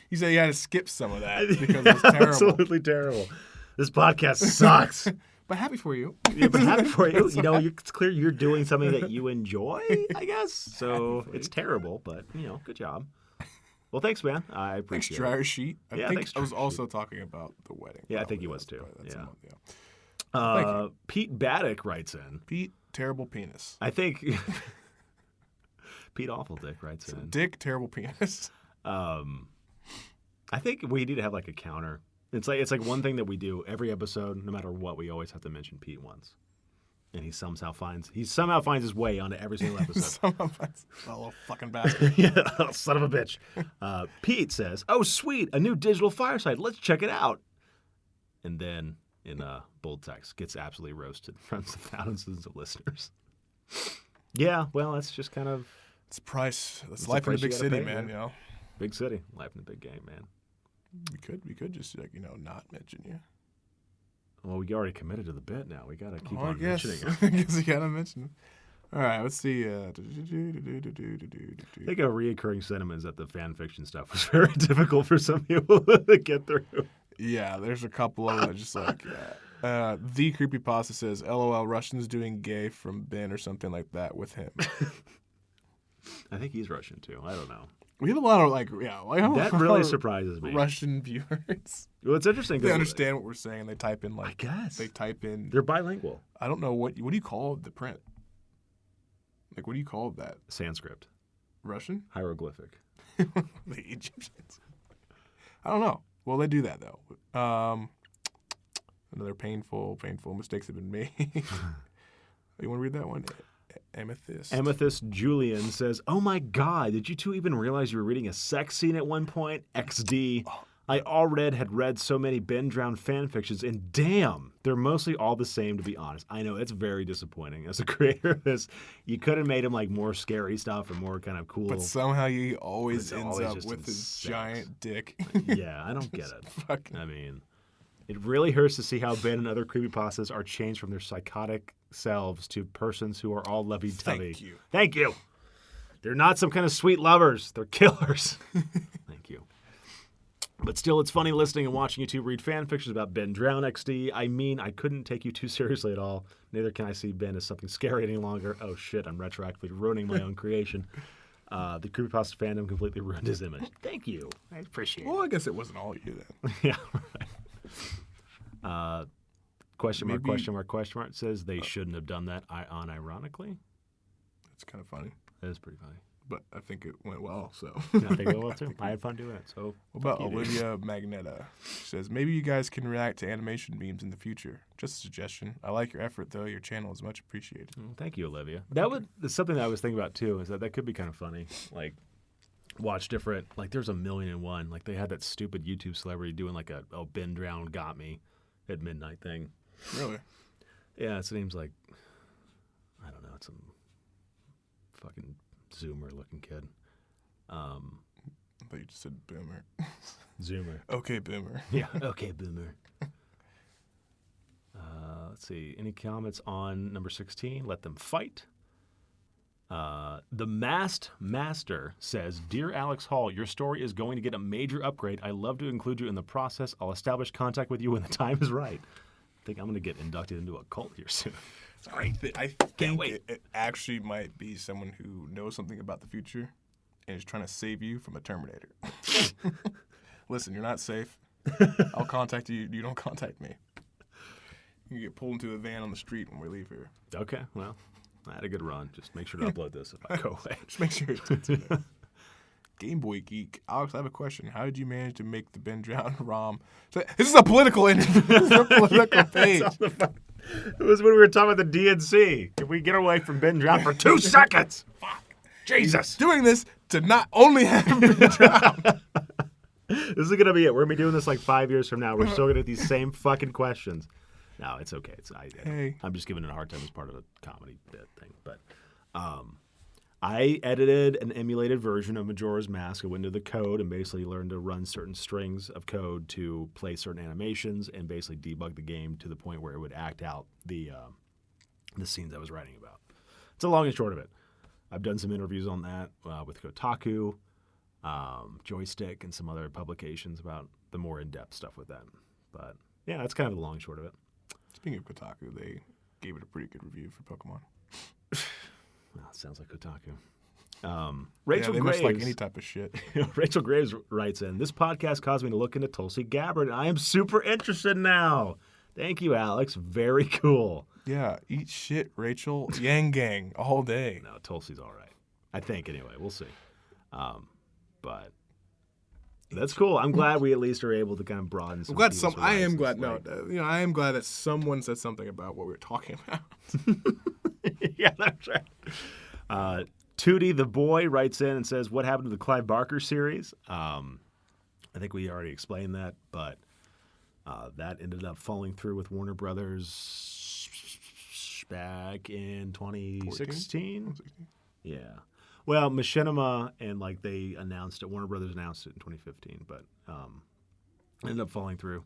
He said he had to skip some of that because it was terrible. Absolutely terrible. This podcast sucks. But happy for you. Yeah, but happy for you. It's clear you're doing something that you enjoy, I guess. So it's terrible, but, good job. Well, thanks, man. I appreciate it. Thanks, Dryer Sheet. I think thanks, I was also talking about the wedding. Yeah, I think he was too. Yeah. Pete Baddock writes in. Pete, terrible penis. I think Pete Awful Dick writes in. Dick, terrible penis. I think we need to have a counter. It's like one thing that we do every episode, no matter what. We always have to mention Pete once, and he somehow finds his way onto every single episode. Somehow finds a little fucking bastard. Yeah, son of a bitch. Pete says, "Oh sweet, a new digital Fireside. Let's check it out." And then in bold text, gets absolutely roasted in front of thousands of listeners. Yeah, well, that's just kind of it's price. That's life in the big city, man. Big city, life in the big game, man. We could just not mention you. Well, we already committed to the bit now. We gotta keep on mentioning it. I guess we gotta mention it. All right, let's see. I think a reoccurring sentiment is that the fan fiction stuff was very difficult for some people to get through. Yeah, there's a couple of them just the creepypasta says, "LOL, Russian's doing gay from Ben or something like that with him." I think he's Russian too. I don't know. We have a lot of that really surprises me. Russian viewers. Well, it's interesting. They understand what we're saying. They type in I guess they type in. They're bilingual. I don't know what do you call the print? What do you call that? Sanskrit. Russian. Hieroglyphic. The Egyptians. I don't know. Well, they do that though. Another painful mistakes have been made. You want to read that one? Amethyst Julian says, "Oh my God, did you two even realize you were reading a sex scene at one point? XD. I already had read so many Ben Drowned fan fictions, and damn, they're mostly all the same, to be honest. I know, it's very disappointing. As a creator of this, you could have made him more scary stuff or more kind of cool. But somehow he always ends up with his giant dick. Yeah, I don't get it. I mean, it really hurts to see how Ben and other creepypastas are changed from their psychotic selves to persons who are all lovey-dovey. Thank you. They're not some kind of sweet lovers. They're killers. Thank you. But still, it's funny listening and watching you two read fan fictions about Ben Drown XD. I mean, I couldn't take you too seriously at all. Neither can I see Ben as something scary any longer. Oh, shit, I'm retroactively ruining my own creation. The creepypasta fandom completely ruined his image. Thank you. I appreciate Well, I guess it wasn't all you then. it. Yeah, right. Question mark, Maybe- question mark, question mark. It says they shouldn't have done that unironically. It's kind of funny, That is pretty funny. but I think it went well. So. I think it will too. I had fun doing it. So What about fuck you, dude. Olivia Magneta? She says, maybe you guys can react to animation memes in the future. Just a suggestion. I like your effort, though. Your channel is much appreciated. Thank you, Olivia. That's something that I was thinking about too. Is that could be kind of funny. Like, watch different. Like, there's 1,000,001. Like, they had that stupid YouTube celebrity doing like a Ben Drown got me at midnight thing. Really? Yeah, it seems like I don't know. It's some fucking Zoomer looking kid. I thought you just said boomer. Zoomer. Okay, boomer. Yeah. Okay, boomer. Let's see. Any comments on number 16? Let them fight. The Masked Master says, Dear Alex Hall, your story is going to get a major upgrade. I love to include you in the process. I'll establish contact with you when the time is right. I think I'm going to get inducted into a cult here soon. I Can't think wait. it actually might be someone who knows something about the future and is trying to save you from a Terminator. Listen, you're not safe. I'll contact you. You don't contact me. You get pulled into a van on the street when we leave here. Okay, well, I had a good run. Just make sure to upload this if I go away. Just make sure it's in there. Game Boy Geek. Alex, I have a question. How did you manage to make the Ben Drown ROM? This is a political interview. This is a political page. It was when we were talking about the DNC. Can we get away from Ben Drown for 2 seconds? Fuck. Jesus. Doing this to not only have Ben Drown. This is going to be it. We're going to be doing this like 5 years from now. We're still going to get these same fucking questions. No, it's okay. I'm just giving it a hard time as part of a comedy bit thing. But I edited an emulated version of Majora's Mask. I went into the code and basically learned to run certain strings of code to play certain animations and basically debug the game to the point where it would act out the scenes I was writing about. It's the long and short of it. I've done some interviews on that with Kotaku, Joystick, and some other publications about the more in-depth stuff with that. But yeah, that's kind of the long and short of it. Speaking of Kotaku, they gave it a pretty good review for Pokemon. Well, it sounds like Kotaku. Rachel they Graves, must like any type of shit. Rachel Graves writes in, this podcast caused me to look into Tulsi Gabbard, and I am super interested now. Thank you, Alex. Very cool. Yeah, eat shit, Rachel. Yang gang all day. No, Tulsi's all right. I think, anyway. We'll see. But that's cool. I'm glad we at least are able to kind of broaden some people's I am horizons. glad. Like, I am glad that someone said something about what we were talking about. Yeah, that's right. Tootie the Boy writes in and says, what happened to the Clive Barker series? I think we already explained that, but that ended up falling through with Warner Brothers back in 2016. Yeah. Well, Machinima and they announced it. Warner Brothers announced it in 2015, but ended up falling through,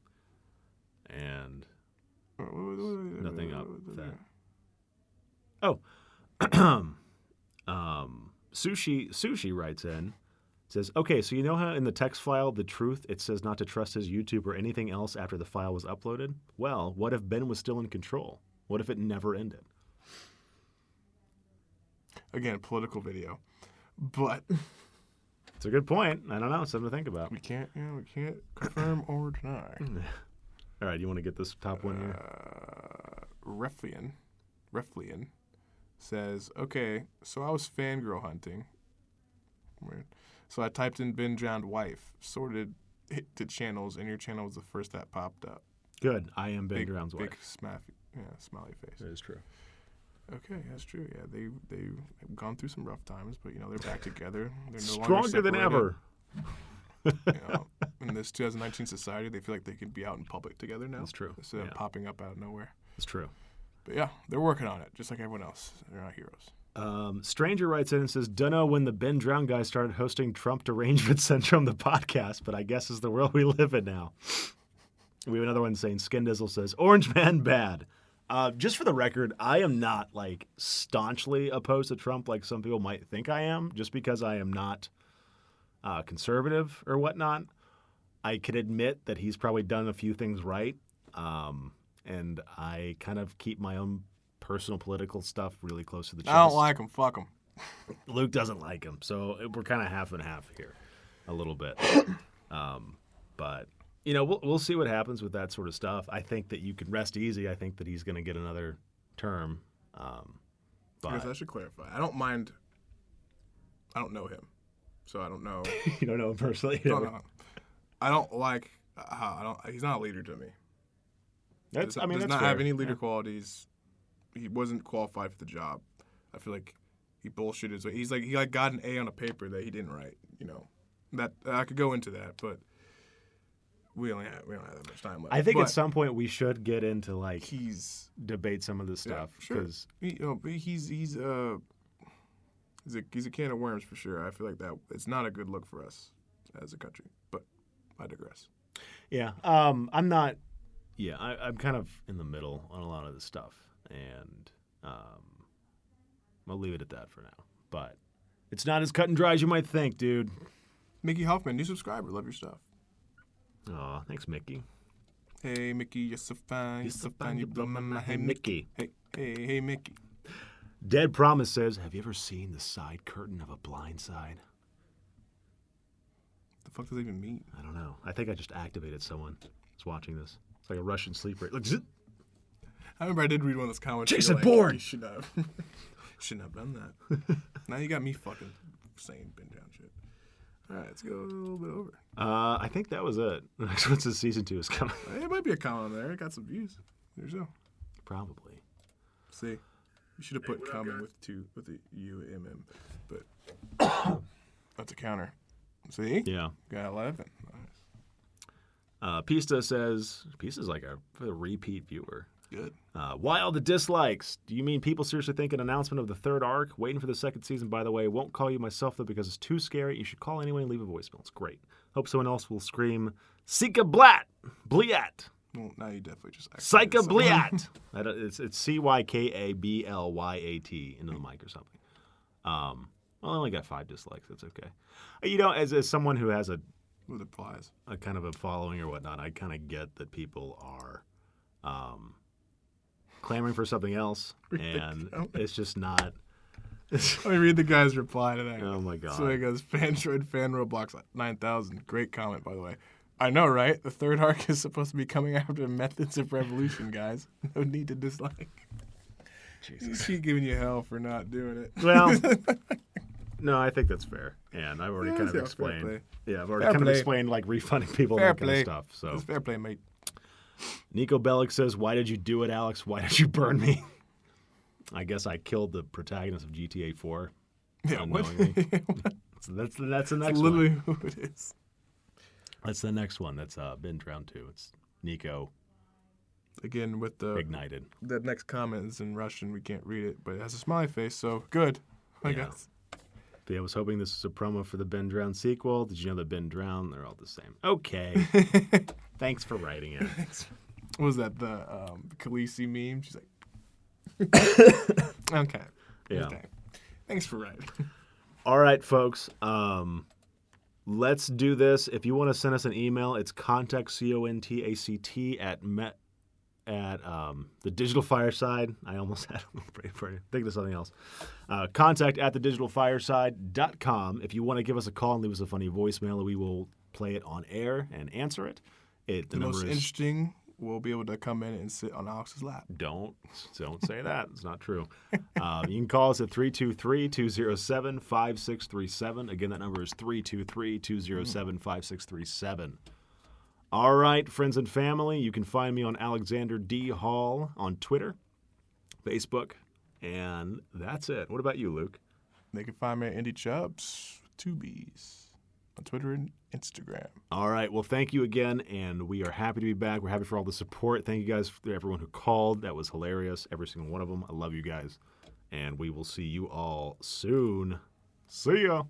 and nothing up with that. Oh, Sushi writes in, says, okay, so you know how in the text file, the truth, it says not to trust his YouTube or anything else after the file was uploaded? Well, what if Ben was still in control? What if it never ended? Again, political video. But it's a good point. I don't know. Something to think about. We can't confirm or deny. All right, you want to get this top one here? Reflian says, okay, so I was fangirl hunting. Weird. So I typed in Ben Drowned Wife, sorted it to channels, and your channel was the first that popped up. Good. I am Ben Drowned's wife. Big smiley face. That is true. Okay, that's true. Yeah, they've gone through some rough times, but they're back together. They're no Stronger than ever. In this 2019 society, they feel like they can be out in public together now. That's true. Instead of popping up out of nowhere. That's true. But yeah, they're working on it, just like everyone else. They're not heroes. Stranger writes in and says, dunno when the Ben Drown guy started hosting Trump Derangement Syndrome, the podcast, but I guess it's the world we live in now. We have another one saying, Skin Dizzle says, Orange Man bad. Just for the record, I am not staunchly opposed to Trump like some people might think I am, just because I am not conservative or whatnot. I can admit that he's probably done a few things right, and I kind of keep my own personal political stuff really close to the chest. I don't like him. Fuck him. Luke doesn't like him, so we're kind of half and half here, a little bit. But we'll see what happens with that sort of stuff. I think that you can rest easy. I think that he's going to get another term. I guess I should clarify. I don't mind. I don't know him, so I don't know. You don't know him personally. No. I don't like. He's not a leader to me. Does not fair. have any leader qualities. He wasn't qualified for the job. I feel like he bullshitted. So he got an A on a paper that he didn't write. That I could go into that, but we don't have that much time left. I think at some point we should get into debate some of this stuff because he's a can of worms for sure. I feel like that it's not a good look for us as a country. But I digress. Yeah, I'm not. Yeah, I'm kind of in the middle on a lot of this stuff, and I'll leave it at that for now. But it's not as cut and dry as you might think, dude. Mickey Hoffman, new subscriber. Love your stuff. Aw, thanks, Mickey. Hey, Mickey, you're so fine. You're so fine, you blow my mind. Hey, Mickey. Hey, Mickey. Dead Promise says, have you ever seen the side curtain of a blind side? The fuck does that even mean? I don't know. I think I just activated someone who's watching this. It's like a Russian sleep rate. Look, zit. I remember I did read one of those comments. Jason Bourne! You shouldn't have done that. Now you got me fucking saying Ben Down shit. All right, let's go a little bit over. I think that was it. The next one's season 2 is coming. It might be a comment there. It got some views. There's so. Probably. See, you should have put comment with the U-M-M, but that's a counter. See? Yeah. Got 11. Nice. Pista says, Pista's like a repeat viewer. Good. Why all the dislikes? Do you mean people seriously think an announcement of the third arc? Waiting for the second season, by the way. Won't call you myself, though, because it's too scary. You should call anyway and leave a voicemail. It's great. Hope someone else will scream, Sika Blat! Bliat! Well, now you definitely just Sika Bliat! It's C-Y-K-A-B-L-Y-A-T into the mic or something. Well, I only got 5 dislikes. That's okay. As someone who has a kind of a following or whatnot, I kind of get that people are clamoring for something else, and it's just not. Let me read the guy's reply to that. Oh my god! So he goes, "Fantroid fan Roblox 9,000." Great comment, by the way. I know, right? The third arc is supposed to be coming after Methods of Revolution, guys. No need to dislike. Jesus, she's giving you hell for not doing it. Well, no, I think that's fair, and I've already kind of explained. Yeah, I've already kind of explained refunding people and that kind of stuff. So it's fair play, mate. Nico Bellic says, "Why did you do it, Alex? Why did you burn me?" I guess I killed the protagonist of GTA 4. Yeah, unknowingly. So that's the next that's literally who it is. That's the next one. That's been drowned too. It's Nico. Again with the ignited. The next comment is in Russian. We can't read it, but it has a smiley face. So good, I guess. I was hoping this was a promo for the Ben Drowned sequel. Did you know that Ben Drowned? They're all the same. Okay. Thanks for writing it. What was that? The Khaleesi meme? She's like, okay. Yeah. Okay. Thanks for writing. All right, folks. Let's do this. If you want to send us an email, it's contact, CONTACT, at the Digital Fireside. I almost had think of something else. Contact at thedigitalfireside.com. If you want to give us a call and leave us a funny voicemail, we will play it on air and answer it. The most interesting will be able to come in and sit on Alex's lap. Don't say that. It's not true. You can call us at 323-207-5637. Again, that number is 323-207-5637. All right, friends and family, you can find me on Alexander D. Hall on Twitter, Facebook, and that's it. What about you, Luke? They can find me at Indie Chubbs, 2 B's, on Twitter and Instagram. All right, well, thank you again, and we are happy to be back. We're happy for all the support. Thank you guys for everyone who called. That was hilarious, every single one of them. I love you guys, and we will see you all soon. See ya.